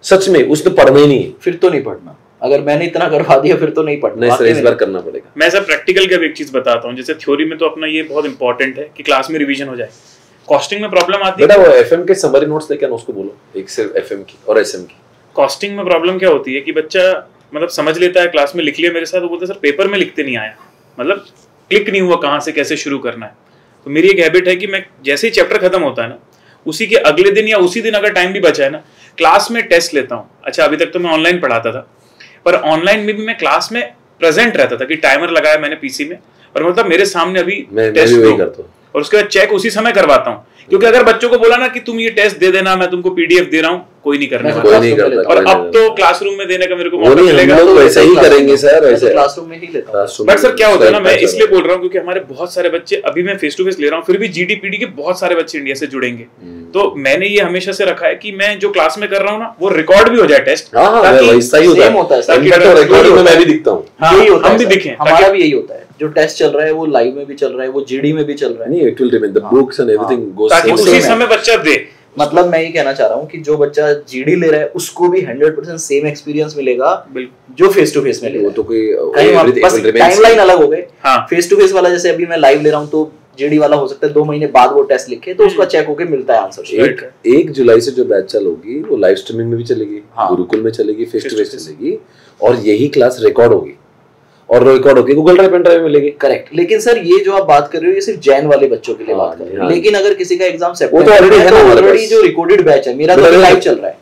सच में उसने पढ़ना ही नहीं है, फिर तो नहीं पढ़ना। अगर मैंने इतना करवा दिया फिर तो नहीं पढ़ना। नहीं सर, इस बार करना पड़ेगा। मैं सर प्रैक्टिकल का भी एक चीज बताता हूँ। जैसे थ्योरी में तो अपना ये बहुत इंपॉर्टेंट है कि क्लास में रिवीजन हो जाए। कॉस्टिंग में प्रॉब्लम आती है बेटा, वो एफएम के समरी नोट्स लेके आना, उसको बोलो, एक सिर्फ एफएम की और एसएम की। कॉस्टिंग में प्रॉब्लम क्या होती है कि बच्चा मतलब समझ लेता है, क्लास में लिख लिया मेरे साथ, वो बोलता है सर पेपर में लिखते नहीं आया, मतलब क्लिक नहीं हुआ कहाँ से कैसे शुरू करना है। तो मेरी एक हैबिट है कि मैं जैसे ही चैप्टर खत्म होता है ना, उसी के अगले दिन या उसी दिन अगर टाइम भी बचा है ना, क्लास में टेस्ट लेता हूँ। अच्छा, अभी तक तो मैं ऑनलाइन पढ़ाता था, पर ऑनलाइन में भी मैं क्लास में प्रेजेंट रहता था कि टाइमर लगाया मैंने पीसी में, और मतलब मेरे सामने अभी टेस्ट वही करता हूं। और उसके बाद चेक उसी समय करवाता हूँ, क्योंकि अगर बच्चों को बोला ना कि तुम ये टेस्ट दे देना, मैं तुमको पीडीएफ दे रहा हूँ, कोई नहीं करने वाला। और अब तो क्लासरूम में देने का मेरे को मौका मिलेगा, तो वैसे ही करेंगे सर, वैसे क्लासरूम में ही लेता हूं। बट सर क्या होता है ना, मैं इसलिए बोल रहा हूँ क्योंकि हमारे बहुत सारे बच्चे, अभी मैं फेस टू फेस ले रहा हूँ, फिर भी जीडी पीडी के बहुत सारे बच्चे इंडिया से जुड़ेंगे, तो मैंने ये हमेशा से रखा है कि मैं जो क्लास में कर रहा हूँ ना, वो रिकॉर्ड भी हो जाए टेस्ट, ताकि सही होता है, रिकॉर्ड में मैं भी दिखता हूँ, हम भी दिखें, हमारा भी यही होता है। जो टेस्ट चल रहा है वो लाइव में भी चल रहा है, वो जीडी में भी चल रहा है, नहीं it will remain the books and everything goes, ताकि उसी समय बच्चा दे। मतलब मैं ये कहना चाह रहा हूँ कि जो बच्चा जीडी ले रहा है उसको भी 100% सेम एक्सपीरियंस मिलेगा जो फेस टू फेस में ले रहा है। तो कोई टाइमलाइन अलग हो गए, फेस टू फेस वाला जैसे अभी मैं लाइव ले रहा हूँ तो जीडी वाला हो सकता है 2 महीने बाद वो टेस्ट लिखे तो उसका चेक होके मिलता है आंसर। 1 जुलाई से जो बैच चालू होगी वो लाइव स्ट्रीमिंग में भी चलेगी, गुरुकुल में चलेगी, फेस टू फेस चलेगी, और यही क्लास रिकॉर्ड होगी और रिकॉर्ड होगी गूगल ड्राइव पेन ड्राइव में मिलेगी। करेक्ट। लेकिन सर ये जो आप बात कर रहे हो ये सिर्फ जैन वाले बच्चों के लिए बात कर रहे हो, लेकिन अगर किसी का एग्जाम वो तो ऑलरेडी है ना, ऑलरेडी जो रिकॉर्डेड बैच है, मेरा तो अभी लाइव चल रहा है,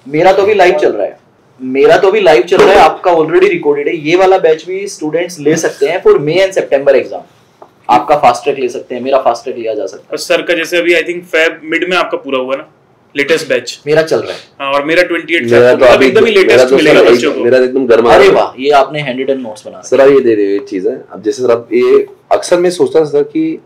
मेरा तो अभी लाइव चल रहा है, आपका ऑलरेडी रिकॉर्डेड है। ये वाला बैच भी स्टूडेंट्स ले सकते हैं for May and September exam, आपका फास्ट ट्रैक ले सकते हैं, मेरा फास्ट ट्रैक लिया जा सकता है। और सर का जैसे अभी आई थिंक फेब मिड में आपका पूरा हुआ ना, लेटेस्ट बैच मेरा चल रहा है। हाँ, और मेरा 28 मेरा तो अभी एकदम ही लेटेस्ट मिलेगा बच्चों को, मेरा एकदम गर्मा। अरे वाह, ये आपने हैंड रिटन नोट्स बना सर ये दे रहे चीज है। अब जैसे सर आप ये अक्सर मैं सोचता था सर कि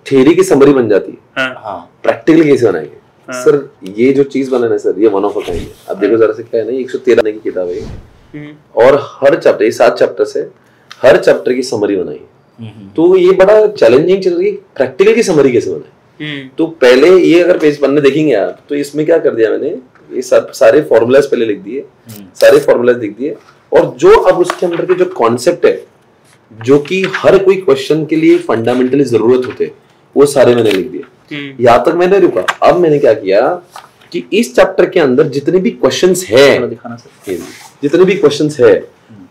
थ्योरी की समरी बन जाती है, हां प्रैक्टिकल कैसे बनाएंगे सर, ये जो चीज बनाना सर ये वन ऑफ अ काइंड है। अब देखो जरा से क्या है ना, 113 की किताब है और हर चैप्टर, ये 7 चैप्टर से हर चैप्टर की समरी बनाई, तो ये बड़ा चैलेंजिंग चीज है, प्रैक्टिकल की समरी कैसे बनाए। तो पहले ये अगर पेज पन्ने देखेंगे आप तो इसमें क्या कर दिया मैंने, ये सारे फॉर्मूलाज पहले लिख दिए, सारे फॉर्मूलाज लिख दिए, और जो अब उसके अंदर के जो कॉन्सेप्ट है जो कि हर कोई क्वेश्चन के लिए फंडामेंटली जरूरत होते वो सारे मैंने लिख दिए। यहाँ तक मैंने रुका। अब मैंने क्या किया कि इस चैप्टर के अंदर जितने भी क्वेश्चंस है, जितने भी क्वेश्चंस है,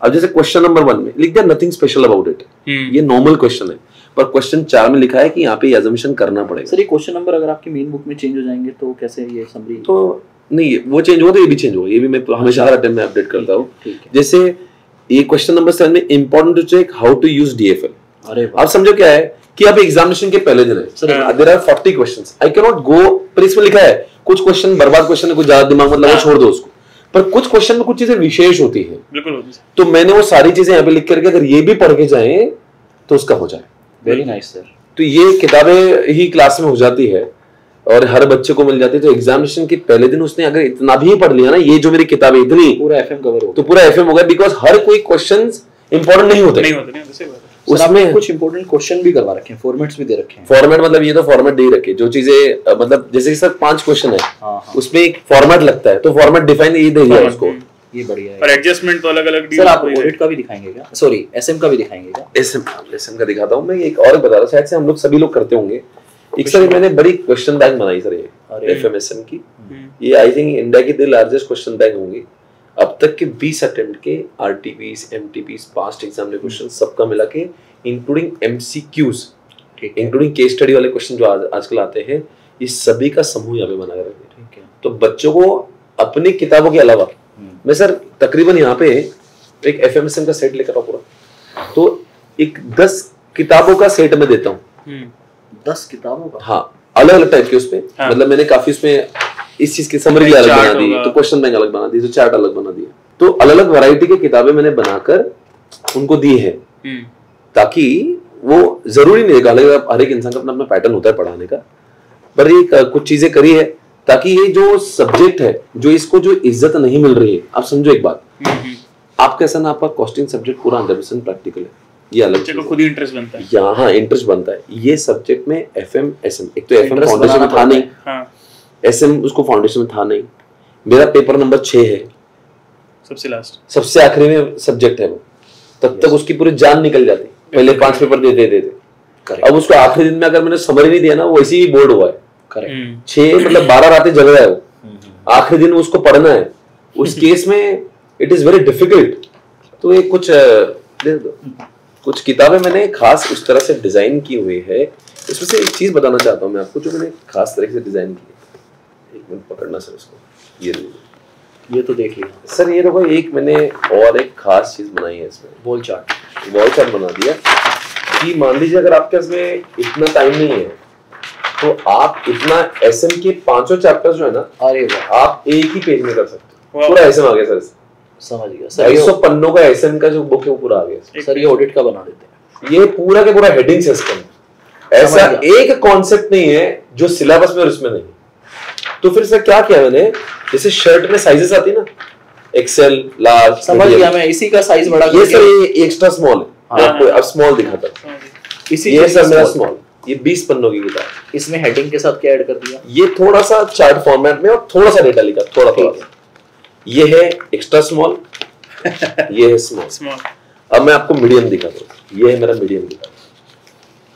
अब जैसे क्वेश्चन नंबर 1 में लिख दिया नथिंग स्पेशल अबाउट इट, ये नॉर्मल क्वेश्चन है, पर क्वेश्चन 4 में लिखा है कि यहाँ पे अजम्पशन करना पड़ेगा। सर ये क्वेश्चन नंबर अगर आपकी मेन बुक में चेंज हो जाएंगे तो कैसे ये समरी? तो नहीं वो चेंज होगा तो ये भी चेंज होगा, ये भी मैं हमेशा हर अटेम्प्ट में अपडेट करता हूँ। जैसे ये क्वेश्चन नंबर 7 में important to check how to use DFL. अरे आप समझो क्या है कि अब एग्जामिनेशन के पहले दिन है, there are 40 questions, I can not go, पर इसमें लिखा है कुछ क्वेश्चन बर्बाद क्वेश्चन है, कुछ ज्यादा दिमाग मत लगाओ, छोड़ दो उसको, पर कुछ क्वेश्चन में कुछ चीजें विशेष होती है, बिल्कुल होती है। तो मैंने वो सारी चीजें यहाँ पे लिख करके अगर ये भी पढ़ के जाए तो उसका हो जाए। Very nice sir. तो ये किताबें ही क्लास में हो जाती है और हर बच्चे को मिल जाती है, तो एग्जामिनेशन के पहले दिन उसने अगर इतना भी पढ़ लिया ना, ये जो मेरी किताबें इतनी, पूरा एफएम कवर हो, तो पूरा एफएम हो गया, बिकॉज हर कोई क्वेश्चंस इंपॉर्टेंट नहीं होते, उसमें कुछ इंपॉर्टेंट क्वेश्चन भी करवा रखे हैं, फॉर्मेट्स भी दे रखे हैं। फॉर्मेट मतलब ये तो फॉर्मेट दे रखे, जो चीजें मतलब जैसे कि सर 5 क्वेश्चन है, उसमें एक फॉर्मेट लगता है, तो फॉर्मेट डिफाइन ये दे दिया उसको, ये बढ़िया है। और एडजस्टमेंट तो अलग-अलग सर आप ऑडिट का भी दिखाएंगे क्या? सॉरी एसएम का भी दिखाएंगे क्या? एसएम का दिखाता हूं मैं। एक और बता रहा हूं, शायद से हम लोग सभी लोग करते होंगे। एक सर मैंने बड़ी क्वेश्चन बैंक बनाई सर, ये एफएमएसएम की, ये आई थिंक इंडिया की द लार्जेस्ट क्वेश्चन बैंक होंगी अब तक के 20 अटेम्प्ट के, आरटीपीस, एमटीपीस, पास्ट एग्जाम के क्वेश्चन सबका मिला के, including MCQs, including case study वाले क्वेश्चन जो आजकल आते हैं, ये सभी का समूह यहाँ पे बना कर रखे। ठीक है, तो बच्चों को अपनी किताबों के अलावा मैं सर तकरीबन यहाँ पे एक एफएमएसएम का सेट लेकर पूरा, तो एक 10 किताबों का सेट में देता हूँ। 10 किताबों का? हाँ, अलग अलग टाइप के उसमें, मतलब मैंने काफी उसमें इस चीज की समरी अलग बना दी, तो क्वेश्चन बैंक अलग बना दी, तो चार्ट अलग बना दिया, तो अलग अलग वैरायटी की किताबें मैंने बनाकर उनको दी है, ताकि वो जरूरी नहीं है, हर एक इंसान का अपना अपना पैटर्न होता है पढ़ाने का, पर ये कुछ चीजें करी है ताकि ये जो सब्जेक्ट है, जो इसको जो इज्जत नहीं मिल रही है, आप समझो एक बात, आपका ऐसा ना, आपका कॉस्टिंग सब्जेक्ट पूरा 100% प्रैक्टिकल है, ये अलग चीज, खुद ही इंटरेस्ट बनता है यहाँ, इंटरेस्ट बनता है। ये सब्जेक्ट में एफएम एसएम, एक तो एफएम फाउंडेशन में था नहीं, एसएम उसको फाउंडेशन में था नहीं, मेरा पेपर नंबर 6 है, सबसे लास्ट, सबसे आखिरी में सब्जेक्ट है वो, तब तक उसकी पूरी जान निकल जाती, पहले 5 पेपर दे। अब उसको आखिरी दिन में अगर मैंने समरी नहीं दिया ना, वो ऐसे ही बोर्ड हुआ है। 6 मतलब 12 रातें जग रहा है वो, आखिरी दिन उसको पढ़ना है, उस केस में इट इज वेरी डिफिकल्ट। तो ये कुछ किताबें मैंने खास उस तरह से डिजाइन की हुई है। इसमें से एक चीज बताना चाहता हूँ मैं आपको, जो मैंने खास तरह से डिजाइन की है। एक मिनट पकड़ना सर इसको, ये तो देख लिया सर, ये देखो, एक मैंने और एक खास चीज बनाई है इसमें, वॉल चार्ट बना दिया। कि मान लीजिए अगर आपके पास में इतना टाइम नहीं है तो आप इतना एसएम के 5 चैप्टर्स जो है ना, अरे वाह, आप एक ही पेज में कर सकते हो। पूरा एसएम आ गया सर। समझ गया सर। 250 पन्नों का एसएम का जो बुक है वो पूरा आ गया सर। ये ऑडिट का बना देते हैं। ये पूरा के पूरा हेडिंग सिस्टम, ऐसा एक कॉन्सेप्ट नहीं है जो सिलेबस में और इसमें नहीं। तो फिर सर क्या किया मैंने, जैसे शर्ट में साइजेस आती है ना, एक्सेल, लार्ज, समझ गया मैं, इसी का साइज बड़ा। ये सर ये एक्स्ट्रा स्मॉल है, मैं आपको अब स्मॉल दिखाता हूं। इसी ये सर मेरा स्मॉल, ये 20 पन्नों की किताब। इसमें हेडिंग के साथ क्या ऐड कर दिया? ये थोड़ा सा चार्ट फॉर्मेट में और थोड़ा सा डेटा लिखा, थोड़ा थोड़ा। ये है एक्स्ट्रा स्मॉल, ये है स्मॉल। अब मैं आपको मीडियम दिखाता हूं। ये है मेरा मीडियम किताब।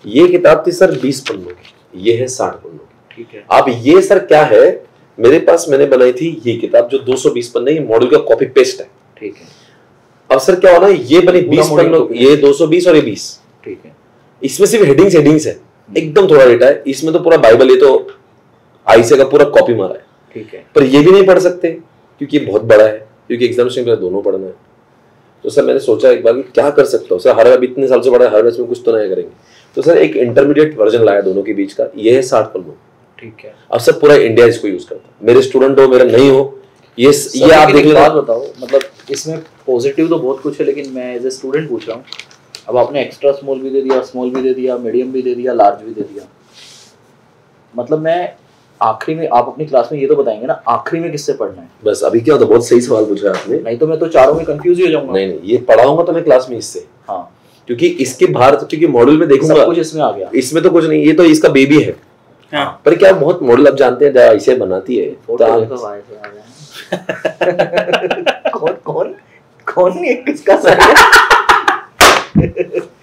ये किताब थी सर 20 पन्नों की, ये है 60 पन्नों की। ठीक है। अब ये सर क्या है, मेरे पास मैंने बनाई थी ये किताब जो 220 पन्ने की मॉडल का कॉपी पेस्ट है। ठीक है। अब सर क्या होना, ये बनी 20 पन्नों, ये 220 और ये 20। ठीक है। इसमें सिर्फ हेडिंग्स है, एकदम थोड़ा डेटा है। इसमें तो पूरा बाइबल, ये तो आईसीए का पूरा कॉपी मारा है। ठीक है। पर ये भी नहीं पढ़ सकते क्योंकि ये बहुत बड़ा है, क्योंकि एग्जामिनेशन में दोनों पढ़ना है। तो सर मैंने सोचा एक बार कि क्या कर सकता हूँ सर, हर अब इतने साल से पढ़ा है, हर में कुछ तो नया करेंगे। तो सर एक इंटरमीडिएट वर्जन लाया दोनों के बीच का, ये है 60 पन्नों। ठीक है। अब सब पूरा इंडिया इसको यूज करता है, मेरे स्टूडेंट हो मेरा नहीं हो, ये आप देख बात बताओ। मतलब इसमें पॉजिटिव तो बहुत कुछ है, लेकिन मैं एज ए स्टूडेंट पूछ रहा हूँ। अब आपने एक्स्ट्रा स्मॉल भी दे दिया, स्मॉल भी दे दिया, मीडियम भी दे दिया, लार्ज भी दे दिया। मतलब मैं आखिरी में, आप अपनी क्लास में ये तो बताएंगे ना, आखिरी में किससे पढ़ना है? बस अभी क्या होता, बहुत सही सवाल पूछा आपने। नहीं तो मैं तो चारों में कंफ्यूज ही हो जाऊंगा। नहीं, ये पढ़ाऊंगा तो मैं क्लास में इससे। हाँ, क्योंकि इसके बाहर, क्योंकि मॉडल में देखूंगा कुछ इसमें आ गया, इसमें तो कुछ नहीं, ये तो इसका बेबी है। हाँ। पर क्या बहुत मॉडल आप जानते हैं जहाँ ऐसे बनाती है, कौन ये किसका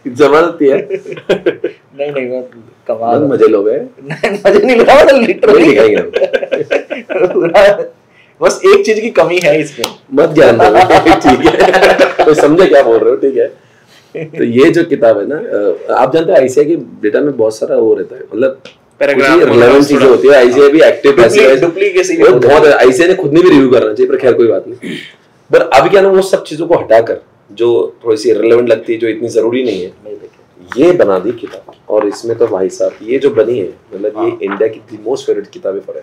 जबरदस्ती है। नहीं मैं कमाल, मजे लोग हैं। मजे नहीं लगा, लिटरली बस एक चीज की कमी है इसमें, मत ज्ञान दो। ठीक है, तो समझे क्या बोल रहे हो। ठीक है। तो ये जो किताब है ना, आप जानते हैं आईसीए के डेटा में बहुत सारा वो रहता है, मतलब रिलेवेंट चीजें होती है। आईसीए भी एक्टिव डुप्लीकेसी बहुत है, आईसीए ने खुद ने भी रिव्यू करना चाहिए, पर खैर कोई बात नहीं। पर अभी क्या ना, वो सब चीजों को हटाकर जो थोड़ी सी रिलेवेंट लगती है, जो इतनी जरूरी नहीं है, ये बना दी किताब। और इसमें तो भाई साहब ये जो बनी है, मतलब ये इंडिया की मोस्ट फेवरेट किताबें पढ़े,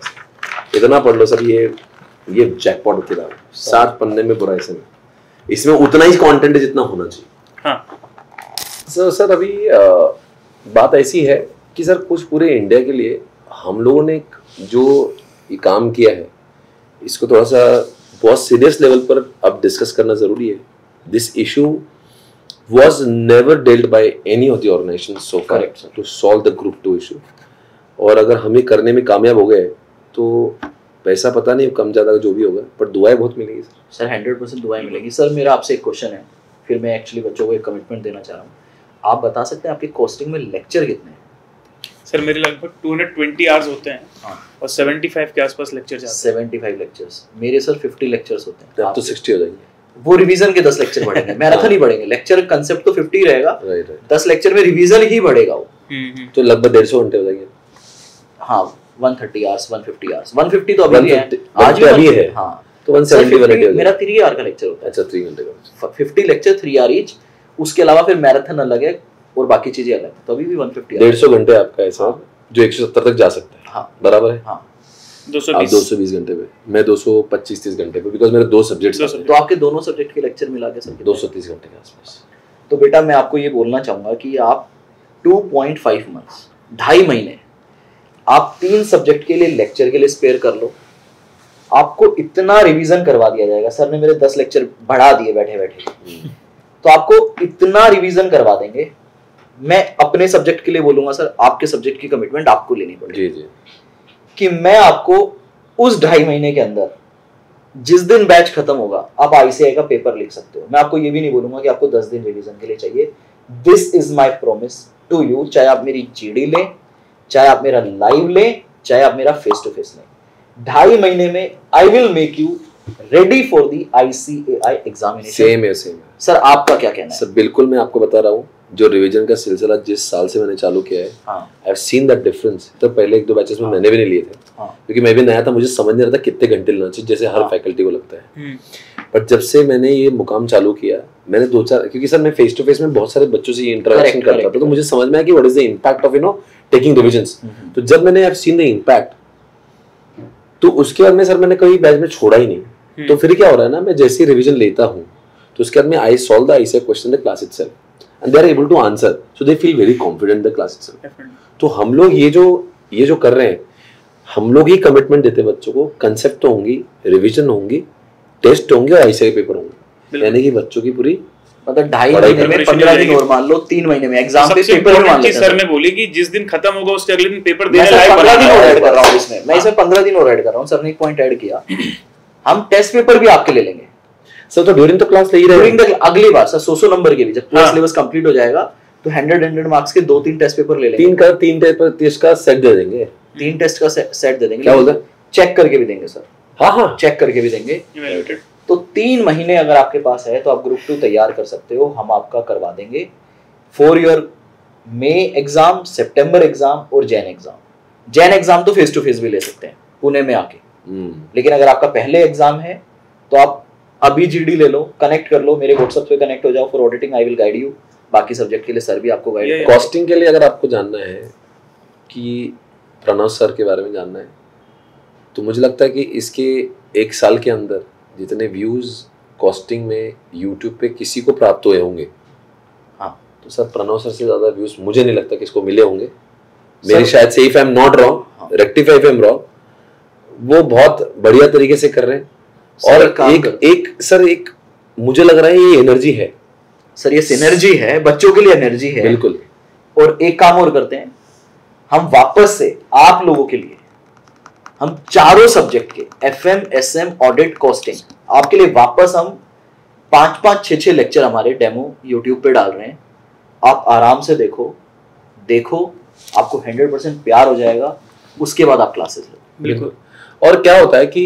इतना पढ़ लो सर, ये जैकपॉट किताब है। 60 पन्ने में पूरा इसमें उतना ही कंटेंट है जितना होना चाहिए। हाँ। सर अभी बात ऐसी है कि सर कुछ पूरे इंडिया के लिए हम लोगों ने जो ये काम किया है, इसको थोड़ा सा बहुत सीरियस लेवल पर अब डिस्कस करना जरूरी है। This issue was never dealt by any of the organizations so far to solve the group 2 issue। और अगर हम ये करने में कामयाब हो गए तो पैसा पता नहीं कम ज़्यादा जो भी होगा, पर दुआएं बहुत मिलेंगी सर। 100% दुआएं मिलेंगी सर। मेरा आपसे एक क्वेश्चन है, फिर मैं एक्चुअली बच्चों को एक कमिटमेंट देना चाह रहा हूँ। आप बता सकते हैं आपकी कॉस्टिंग में लेक्चर कितने हैं? सर मेरे लगभग 220 आवर्स होते हैं। हाँ। और 75 के आसपास लेक्चर जाते हैं। 75 लेक्चर्स। मेरे सर 50 लेक्चर्स होते हैं। अब तो 60 हो जाएंगे। वो रिवीजन के 10 लेक्चर बढ़ेंगे, मैराथन ही बढ़ेंगे। लेक्चर कंसेप्ट तो 50 रहेगा, 10 लेक्चर में रिवीजन ही बढ़ेगा वो। तो लगभग 150 घंटे हो जाएंगे। हाँ, 130 आवर्स, 150 आवर्स। 150 तो अभी है, आज भी अभी है। हाँ, तो 170 घंटे मेरा 3 आवर का लेक्चर होता है। अच्छा, 3 घंटे का 50 लेक्चर, 3 आवर ईच। उसके अलावा फिर मैराथन अलग है और बाकी चीजें अलग, तो अभी भी 150 150 घंटे आपका ऐसा जो 170 तक जा सकता है। हाँ, बराबर है। हाँ, 220 घंटे पे, मैं 225-30 घंटे पे, बिकॉज मेरे 2 सब्जेक्ट्स। तो आपके दोनों सब्जेक्ट के लेक्चर मिला के सर 230 घंटे के आसपास। तो बेटा मैं आपको ये बोलना चाहूंगा कि आप 2.5 मंथ्स, 2.5 महीने आप 3 सब्जेक्ट के लिए लेक्चर के लिए स्पेयर कर लो। आपको इतना रिवीजन करवा दिया जाएगा। सर ने मेरे 10 लेक्चर बढ़ा दिए बैठे बैठे, तो आपको इतना रिवीजन करवा देंगे। मैं अपने सब्जेक्ट के लिए बोलूंगा सर, आपके सब्जेक्ट की कमिटमेंट आपको लेनी पड़ेगी। जी, कि मैं आपको उस 2.5 महीने के अंदर, जिस दिन बैच खत्म होगा, आप आईसीआई का पेपर लिख सकते हो। मैं आपको ये भी नहीं बोलूंगा कि आपको 10 दिन रिवीजन के लिए चाहिए। This is my promise to you. चाहे आप मेरी जीडी लें, चाहे आप मेरा लाइव लें, चाहे आप मेरा फेस टू फेस लें, 2.5 महीने में I will make you ready for the ICAI examination. Same है सर। आपका क्या कहना है? सर बिल्कुल, मैं आपको बता रहा हूँ, जो रिवीजन का सिलसिला जिस साल से मैंने चालू किया है, I have seen that difference. तो पहले 1-2 बैचेस में मैंने भी नहीं लिए थे, क्योंकि मैं भी नया था, मुझे समझ नहीं रहा था कितने घंटे लेना चाहिए, जैसे हर फैकल्टी को लगता है। बट जब से मैंने ये मुकाम चालू किया, मैंने 2-4, क्योंकि सर मैं फेस टू फेस में बहुत सारे बच्चों से ये इंटरेक्शन करता था, तो मुझे समझ में आया कि what is the impact of taking revisions. तो जब मैंने I have seen the impact, तो उसके बाद में सर मैंने कभी बैच में छोड़ा ही नहीं। तो फिर क्या हो रहा है ना, मैं जैसे ही रिविजन लेता हूँ तो उसके बाद में I solve the ICA question the class itself and they are able to answer, so they feel very confident the class itself. तो हम लोग ये जो कर रहे हैं, हम लोग ही कमिटमेंट देते हैं बच्चों को, कंसेप्ट तो होंगी, रिवीजन होंगी, टेस्ट होंगे और आईसीए पेपर होंगे, यानी कि बच्चों की पूरी मतलब 2.5 महीने में 15 दिन और मान लो 3 महीने में एग्जाम पे पेपर में मान लेते हैं। सर ने बोली कि जिस दिन खत्म होगा उसके अगले दिन पेपर देने लायक 15 दिन और ऐड कर रहा हूं इसमें, मैं इसमें 15 दिन और ऐड कर रहा हूं। सर ने एक पॉइंट ऐड किया, हम टेस्ट पेपर भी आपके ले लेंगे सर। तो ड्यूरिंग द क्लास ले ही रहे हैं, during the ugly bar sir 100 number के भी, जब पूरा सिलेबस कंप्लीट हो जाएगा तो 100 मार्क्स के 2-3 टेस्ट पेपर ले लेंगे। 3 टेस्ट का सेट दे देंगे, 3 टेस्ट का सेट दे देंगे। क्या बोलते हैं, चेक करके भी देंगे सर। हाँ चेक करके भी देंगे। तो 3 महीने अगर आपके पास है तो आप ग्रुप 2 तैयार कर सकते हो, हम आपका करवा देंगे for your May exam, September exam और जैन एग्जाम। जैन एग्जाम तो फेस टू फेस भी ले सकते हैं पुणे में आके, लेकिन अगर आपका पहले एग्जाम है तो आप अभी जीडी ले लो, कनेक्ट कर लो, मेरे व्हाट्सएप पे कनेक्ट हो जाओ। For auditing I will guide you, बाकी सब्जेक्ट के लिए सर भी आपको गाइड करेंगे। कॉस्टिंग के लिए अगर आपको जानना है कि प्रणव सर के बारे में जानना है, तो मुझे लगता है कि इसके 1 साल के अंदर जितने व्यूज कॉस्टिंग में यूट्यूब पे किसी को प्राप्त हुए होंगे, हाँ, तो सर प्रणव सर से ज्यादा व्यूज मुझे नहीं लगता किसको मिले होंगे। मेरी शायद से, if I am not wrong, rectify if I am wrong, वो बहुत बढ़िया तरीके से कर रहे हैं। और एक मुझे लग रहा है ये एनर्जी है सर, ये सिनर्जी है, बच्चों के लिए एनर्जी है बिल्कुल। और एक काम और करते हैं, हम वापस से आप लोगों के लिए हम चारों सब्जेक्ट के FM, SM, ऑडिट, कॉस्टिंग आपके लिए वापस हम 5-5, 6-6 लेक्चर हमारे डेमो YouTube पे डाल रहे हैं। आप आराम से देखो आपको 100% प्यार हो जाएगा, उसके बाद आप क्लासेस लो। बिल्कुल। और क्या होता है कि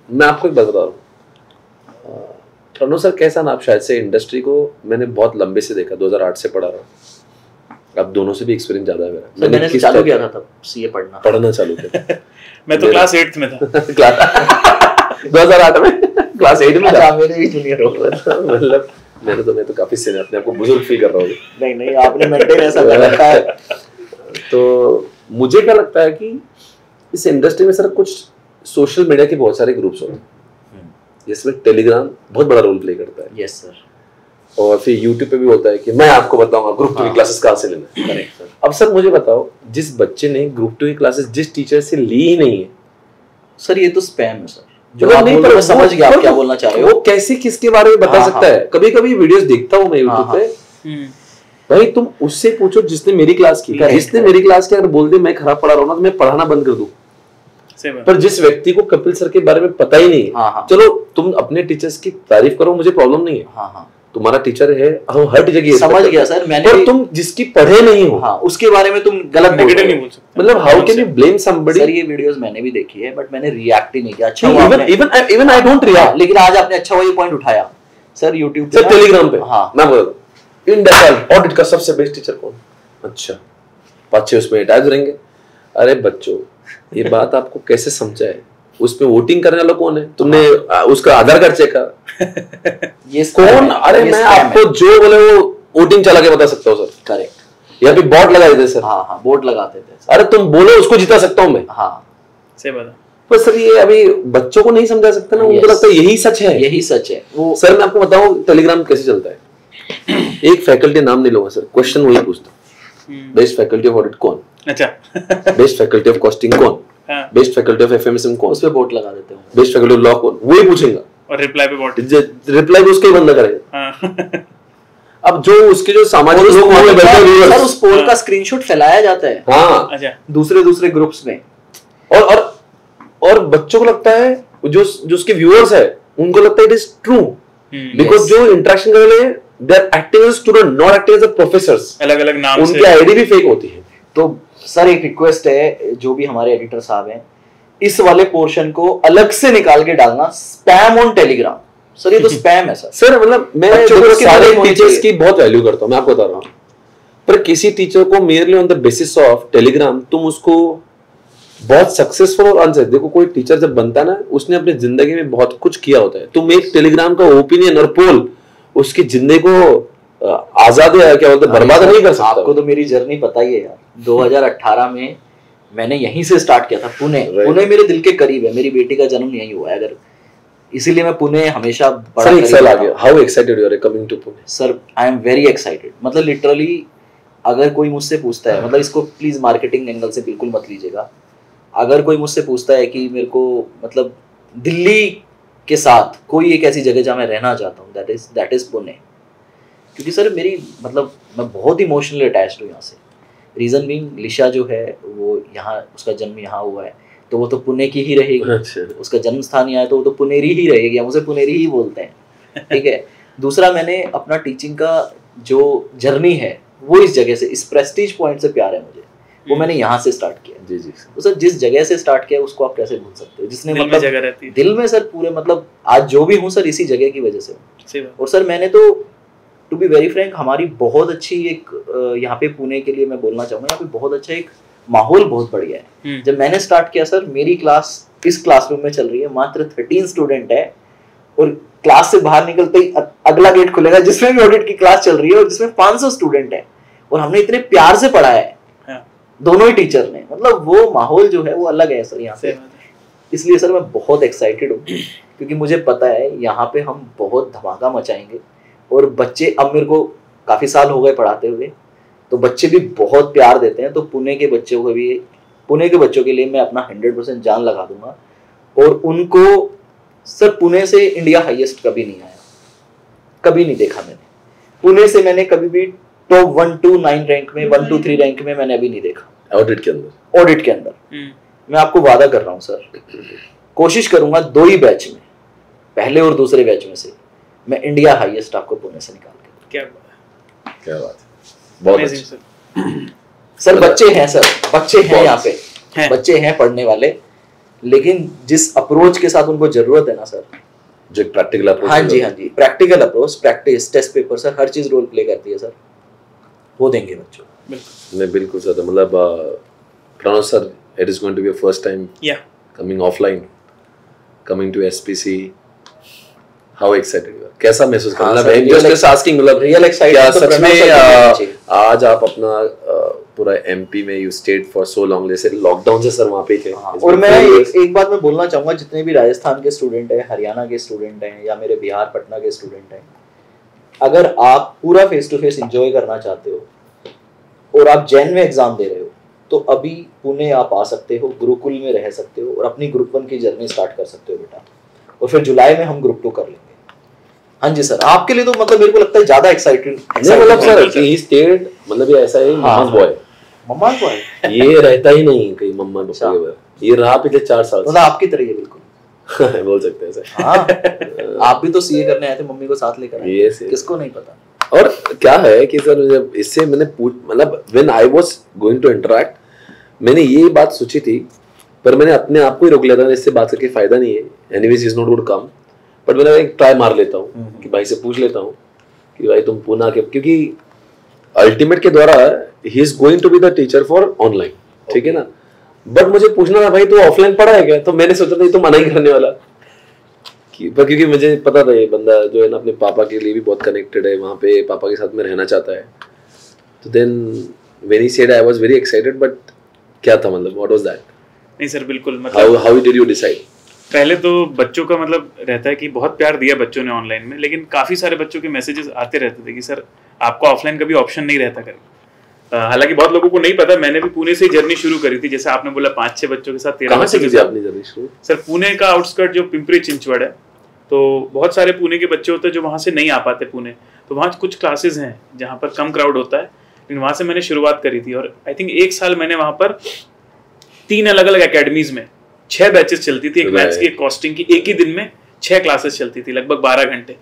मैं आपको एक बात बता रहा हूँ, प्रणव सर कैसा ना, आप शायद से इंडस्ट्री को मैंने बहुत लंबे से देखा, 2008 से पढ़ा रहा हूँ, अब दोनों से भी एक्सपीरियंस ज्यादा है मेरा। मैंने चालू किया था तब सीए पढ़ना चालू किया मैं तो क्लास 8 में था 2008 में क्लास 8 में था। मेरे भी जूनियर हो, मतलब मैं तो काफी सीनियर, अपने आप को बुजुर्ग फील कर रहा हूँ। नहीं आपने मेंटेन ऐसा कर रखा है। तो मुझे क्या लगता है कि इस इंडस्ट्री में सर कुछ सोशल मीडिया के बहुत सारे ग्रुप्स होते हैं, जिसमें टेलीग्राम बहुत बड़ा रोल प्ले करता है। Yes sir. और फिर यूट्यूब पे भी होता है कि मैं आपको बताऊंगा ग्रुप 2 की क्लासेस कहाँ से लेना है। Correct sir. अब सर मुझे बताओ, जिस बच्चे ने ग्रुप 2 की क्लासेस जिस टीचर से ली ही नहीं है, सर ये तो स्पैम है सर। जो आप नहीं पर समझ गया आप क्या बोलना चाह रहे हो। वो कैसे किसके बारे में बता सकता है। कभी कभी वीडियोस देखता हूँ मैं यूट्यूब पे, भाई तुम उससे पूछो जिसने मेरी क्लास की, जिसने मेरी क्लास की अगर बोल दे मैं खराब पढ़ा रहा हूँ ना तो मैं पढ़ाना बंद कर दूं। पर जिस व्यक्ति को कपिल सर के बारे में पता ही नहीं है, चलो तुम अपने टीचर्स की तारीफ करो, मुझे प्रॉब्लम नहीं है, तुम्हारा टीचर है, हम हर टीचर की समझ गया सर मैंने, पर तुम जिसकी पढ़े नहीं हो उसके बारे में तुम गलत नेगेटिव नहीं बोल सकते। मतलब how can you blame somebody. Sir ये वीडियोस मैंने भी देखी है बट मैंने रिएक्ट ही नहीं किया। अच्छा इवन आई डोंट रिएक्ट, लेकिन आज आपने अच्छा वही पॉइंट उठाया सर यूट्यूब पे, सर टेलीग्राम पे। हाँ मैं बोल रहा हूं इन डेप्थ ऑडिट का सबसे बेस्ट टीचर कौन, अच्छा 5-6 उसमें टैग्स रहेंगे। अरे बच्चों ये बात आपको कैसे समझाए, उसमें वोटिंग करने वाला कौन है, तुमने उसका आधार कार्ड चेक कर ये कौन। अरे मैं आपको जो बोले वो वोटिंग चला के बता सकता हूँ सर। करेक्ट। या फिर बोर्ड लगा देते सर। हाँ बोर्ड लगाते थे। अरे तुम बोलो उसको जिता सकता हूँ मैं। हाँ सही बात। पर सर ये अभी बच्चों को नहीं समझा सकते ना, उनको लगता है यही सच है, यही सच है। वो सर मैं आपको बताऊं टेलीग्राम कैसे चलता है। एक फैकल्टी नाम नहीं लूंगा सर, क्वेश्चन वही पूछता, बेस्ट फैकल्टी ऑफ ऑडिट कौन, अच्छा बेस्ट फैकल्टी ऑफ कॉस्टिंग कौन, बेस्ट फैकल्टी ऑफ एफएमएसएम कौन, उस पे वोट लगा देते हैं, बेस्ट फैकल्टी ऑफ लॉ कौन, वही पूछेगा और रिप्लाई पे वोट, रिप्लाई भी उसका ही बंदा करेगा। अब जो उसके जो सामाजिक लोग वहां पे बैठे हैं सर उस पोल का स्क्रीनशॉट फैलाया जाता है हाँ अच्छा दूसरे ग्रुप्स में, और बच्चों को लगता है जो उसके व्यूअर्स है उनको लगता है इट इज ट्रू, बिकॉज जो इंटरेक्शन कर रहे हैं they are acting as student not acting as a professors, अलग-अलग नाम से उनकी आईडी भी फेक होती है। तो सर एक रिक्वेस्ट है जो भी हमारे एडिटर साहब हैं, इस वाले पोर्शन को अलग से निकाल के डालना, स्पैम ऑन टेलीग्राम। सर ये तो स्पैम है सर मतलब मैं सारे टीचर्स की बहुत वैल्यू करता हूं, मैं आपको बता रहा हूं, पर किसी टीचर को merely on the basis of Telegram तुम उसको बहुत सक्सेसफुल और अनसक्सेसफुल, देखो कोई टीचर जब बनता है ना, उसने अपनी जिंदगी में बहुत कुछ किया होता है। तुम एक टेलीग्राम का ओपिनियन और पोल उसकी जिंदगी को आजाद है क्या बोलते बर्बाद नहीं कर सकता। आपको तो मेरी जर्नी पता ही है यार, 2018 में मैंने यहीं से स्टार्ट किया था, पुणे। पुणे मेरे दिल के करीब है, मेरी बेटी का जन्म यहीं हुआ है, अगर इसीलिए मैं पुणे हमेशा बड़ा सर, एक साल आ गया। How excited you are coming to Pune? Sir I am very excited, मतलब लिटरली अगर कोई मुझसे पूछता है, मतलब इसको प्लीज मार्केटिंग एंगल से बिल्कुल मत लीजिएगा, अगर कोई मुझसे पूछता है कि मेरे को मतलब दिल्ली के साथ कोई एक ऐसी जगह जहाँ मैं रहना चाहता हूँ, दैट इज पुणे। क्योंकि सर मेरी मतलब मैं बहुत इमोशनली अटैच्ड हूँ यहाँ से। रीज़न बीइंग लिशा जो है वो यहाँ, उसका जन्म यहाँ हुआ है तो वो तो पुणे की ही रहेगी। अच्छा। उसका जन्म स्थान यहाँ है तो वो तो पुनेरी ही रहेगी, हम उसे पुनेरी ही बोलते हैं, ठीक है। दूसरा, मैंने अपना टीचिंग का जो जर्नी है वो इस जगह से, इस प्रेस्टीज पॉइंट से प्यार है मुझे, वो मैंने यहाँ से स्टार्ट किया। जी जी। तो सर जिस जगह से स्टार्ट किया उसको आप कैसे भूल सकते हो, जिसने दिल मतलब में जगह रहती है। दिल में सर पूरे, मतलब आज जो भी हूँ सर इसी जगह की वजह से हूँ। और सर मैंने तो टू बी वेरी फ्रैंक, हमारी बहुत अच्छी एक यहाँ पे पुणे के लिए मैं बोलना चाहूँगा, यहाँ पे बहुत अच्छा एक माहौल बहुत बढ़िया है। जब मैंने स्टार्ट किया सर, मेरी क्लास इस क्लासरूम में चल रही है, मात्र 13 स्टूडेंट है, और क्लास से बाहर निकलते ही अगला गेट खुलेगा जिसमें भी ऑडिट की क्लास चल रही है और जिसमें 500 स्टूडेंट है, और हमने इतने प्यार से पढ़ाया है दोनों ही टीचर ने, मतलब वो माहौल जो है वो अलग है सर यहाँ पे। इसलिए सर मैं बहुत एक्साइटेड हूँ, क्योंकि मुझे पता है यहाँ पे हम बहुत धमाका मचाएंगे, और बच्चे, अब मेरे को काफ़ी साल हो गए पढ़ाते हुए, तो बच्चे भी बहुत प्यार देते हैं। तो पुणे के बच्चों को भी, पुणे के बच्चों के लिए मैं अपना 100% जान लगा दूंगा, और उनको सर पुणे से इंडिया हाईएस्ट कभी नहीं आया, कभी नहीं देखा मैंने। पुणे से मैंने कभी भी टॉप 1 to 9 रैंक में, 1 to 3 रैंक में मैंने अभी नहीं देखा। ऑडिट के अंदर, ऑडिट के अंदर मैं आपको वादा कर रहा हूँ सर, कोशिश करूंगा 2 ही बैच में, पहले और दूसरे बैच में से मैं इंडिया हाईएस्ट आपको पुणे से निकाल के। क्या बात है, बहुत अच्छा। सर बच्चे हैं सर, बच्चे हैं यहाँ पे, बच्चे हैं पढ़ने वाले, लेकिन जिस अप्रोच के साथ उनको जरूरत है ना सर, जो प्रैक्टिकल अप्रोच। हाँ जी, practical approach, practice, test paper sir, हर चीज रोल प्ले करती है सर, वो देंगे बच्चों। नहीं बिल्कुल सर, मतलब Pranav sir, it is going to be a first time coming offline, coming to SPC. How excited you are? कैसा महसूस कर रहे हैं? Just asking, मतलब real excited। क्या सच में आज आप अपना पूरा MP में you stayed for so long, जैसे लॉकडाउन से सर वहाँ पे थे। और मैं एक बात मैं बोलना चाहूँगा, जितने भी राजस्थान के स्टूडेंट हैं, हरियाणा के स्टूडेंट हैं, या मेरे बिहार पटना के स्टूडेंट हैं, अगर आप पूरा फेस टू फेस एंजॉय करना चाहते हो और आप जैन में एग्जाम दे रहे हो, तो अभी पुणे आप आ सकते हो, गुरुकुल में रह सकते हो और अपनी ग्रुप 1 की जर्नी स्टार्ट कर सकते हो बेटा, और फिर जुलाई में हम ग्रुप 2 कर लेंगे। हाँ जी सर, आपके लिए तो मतलब मेरे को लगता है ज्यादा एक्साइटेड। मतलब सर ही स्टेड, मतलब ये ऐसा है मम्मा बॉय, मम्मा बॉय ये रहता ही नहीं कहीं मम्मा पापा के बाद, ये रहा पिछले 4 साल, मतलब आपकी तरह ही बिल्कुल बोल सकते हैं सर। हाँ, आप भी तो सीए करने आए थे, मम्मी को साथ लेकर आए, किसको नहीं पता। और क्या है कि सर जब इससे मैंने मतलब when I was going to interact, मैंने ये बात सोची थी, पर मैंने अपने आप को ही रोक लिया था, इससे बात करके फायदा नहीं है, anyways is not good come, but मैंने एक ट्राई मार लेता हूँ कि भाई से पूछ लेता हूँ कि भाई तुम पुणे के, क्योंकि अल्टीमेट के द्वारा he is going to be the teacher for online, ठीक है ना, बट मुझे पूछना था भाई तो ऑफलाइन पढ़ा है क्या, तो मैंने सोचा था ये तो मना ही करने वाला, क्योंकि मुझे पता था ये बंदा जो है ना अपने पापा के लिए भी बहुत कनेक्टेड है, वहाँ पे पापा के साथ में रहना चाहता है, तो then when he said I was very excited, but क्या था मतलब व्हाट वाज दैट? नहीं सर बिल्कुल, मतलब हाउ डिड यू डिसाइड? पहले तो बच्चों का मतलब रहता है कि बहुत प्यार दिया बच्चों ने ऑनलाइन में, लेकिन काफ़ी सारे बच्चों के मैसेजेस आते रहते थे कि सर आपको ऑफलाइन का भी ऑप्शन नहीं रहता कभी। हालांकि बहुत लोगों को नहीं पता, मैंने भी पुणे से जर्नी शुरू करी थी, जैसे आपने बोला 5-6 बच्चों के साथ, 13 बच्चों के साथ। जर्नी शुरू सर पुणे का आउटस्कर्ट जो पिंपरी चिंचवड़ है, तो बहुत सारे पुणे के बच्चे होते हैं जो वहाँ से नहीं आ पाते पुणे, तो वहाँ कुछ क्लासेज हैं जहाँ पर कम क्राउड होता है, लेकिन वहाँ से मैंने शुरुआत करी थी, और आई थिंक 1 साल मैंने वहाँ पर 3 अलग अलग एकेडमीज में 6 बैचेस चलती थी, एक मैथ्स की, एक कॉस्टिंग की, एक ही दिन में 6 क्लासेस चलती थी, लगभग 12 घंटे।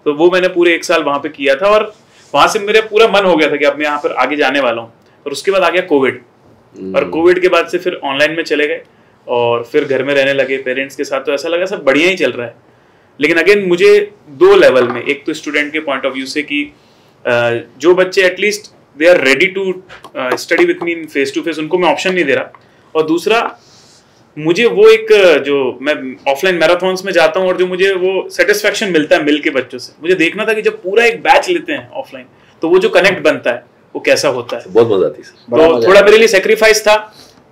तो वो मैंने पूरे 1 साल वहाँ पे किया था, और वहाँ से मेरा पूरा मन हो गया था कि अब मैं यहाँ पर आगे जाने वाला हूँ। और उसके बाद आ गया कोविड, और कोविड के बाद से फिर ऑनलाइन में चले गए, और फिर घर में रहने लगे पेरेंट्स के साथ, तो ऐसा लगा सब बढ़िया ही चल रहा है। लेकिन अगेन मुझे 2 लेवल में, एक तो स्टूडेंट के पॉइंट ऑफ व्यू से कि जो बच्चे at least they are ready to study with me in face to face, उनको मैं ऑप्शन नहीं दे रहा, और दूसरा मुझे वो एक जो मैं ऑफलाइन मैराथन्स में जाता हूँ और जो मुझे वो सेटिस्फेक्शन मिलता है मिल के बच्चों से, मुझे देखना था कि जब पूरा एक बैच लेते हैं ऑफलाइन तो वो जो कनेक्ट बनता है वो कैसा होता है। बहुत मजा आती है। तो थोड़ा मेरे लिए सेक्रीफाइस था,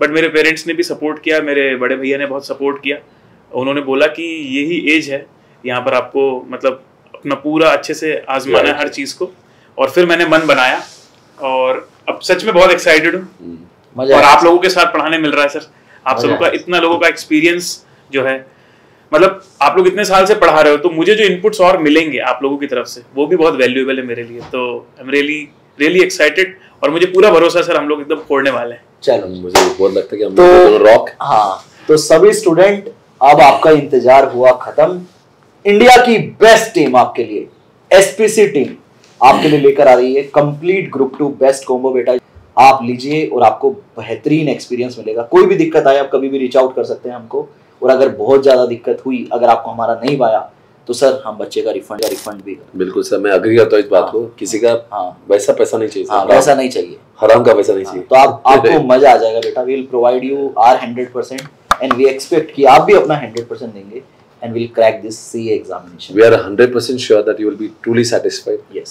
बट मेरे पेरेंट्स ने भी सपोर्ट किया, मेरे बड़े भैया ने बहुत सपोर्ट किया। उन्होंने बोला कि यही एज है यहाँ पर आपको मतलब अपना पूरा अच्छे से आजमाना है हर चीज को। और फिर मैंने मन बनाया और अब सच में बहुत एक्साइटेड हूँ और आप लोगों के साथ पढ़ाने मिल रहा है सर। आप सबों का इतना लोगों का एक्सपीरियंस जो है, मतलब आप लोग इतने साल से पढ़ा रहे हो तो मुझे जो इनपुट्स और मिलेंगे आप लोगों की तरफ से वो भी बहुत वैल्यूएबल है मेरे लिए। तो आई एम रियली एक्साइटेड और मुझे पूरा भरोसा सर हम लोग एकदम फोड़ने वाले हैं। चलो मुझे बहुत लगता है कि हम दोनों रॉक। हाँ, तो सभी स्टूडेंट अब आपका इंतजार हुआ खत्म। इंडिया की बेस्ट टीम आपके लिए, एसपीसी टीम आपके लिए लेकर आ रही है कंप्लीट ग्रुप 2 बेस्ट कॉम्बो। बेटा आप लीजिए और आपको बेहतरीन एक्सपीरियंस मिलेगा। कोई भी दिक्कत आए आप कभी भी रीच आउट कर सकते हैं हमको, और अगर बहुत ज्यादा दिक्कत हुई, अगर आपको हमारा नहीं पाया तो सर हम बच्चे का रिफंड भी कर। बिल्कुल सर, मैं अग्री करता हूँ इस बात को। किसी का वैसा पैसा नहीं चाहिए, पैसा नहीं चाहिए, हराम का पैसा नहीं चाहिए। तो आपको मजा आ जाएगा बेटा। We will provide you our 100% and we expect कि आप भी अपना 100% देंगे and we'll crack this CA examination. We are 100% sure that you will be truly satisfied. Yes.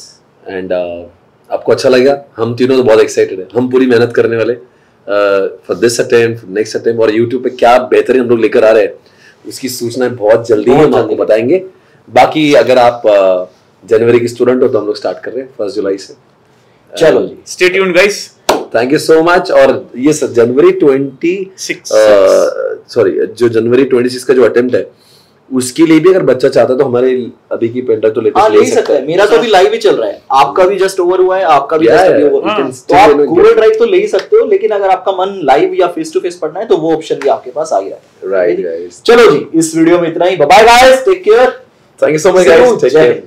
And आपको अच्छा लगेगा। हम तीनों तो बहुत एक्साइटेड हैं। हम पूरी मेहनत करने वाले for this attempt, for next attempt, और YouTube पे क्या बेहतरीन हम लोग लेकर आ रहे हैं उसकी सूचनाएं बहुत जल्दी हम आपको बताएंगे। बाकी अगर आप जनवरी की स्टूडेंट हो तो हम लोग स्टार्ट कर रहे हैं 1 जुलाई से। चलो जी, stay tuned guys. Thank you so much. और ये जनवरी 26 का जो अटेम्प्ट है उसके लिए भी अगर बच्चा चाहता है तो हमारे अभी की पेंटर तो लेटेस्ट ले सकता है। मेरा तो अभी लाइव ही चल रहा है, आपका भी जस्ट ओवर हुआ है, आपका भी जस्ट अभी ओवर। तो आप गूगल ड्राइव तो ले ही सकते हो, लेकिन अगर आपका मन लाइव या फेस टू फेस पढ़ना है तो वो ऑप्शन भी आपके पास आ गया है। राइट गाइस, चलो जी, इस वीडियो में इतना ही। Bye guys, take care, thank you so much guys, take care.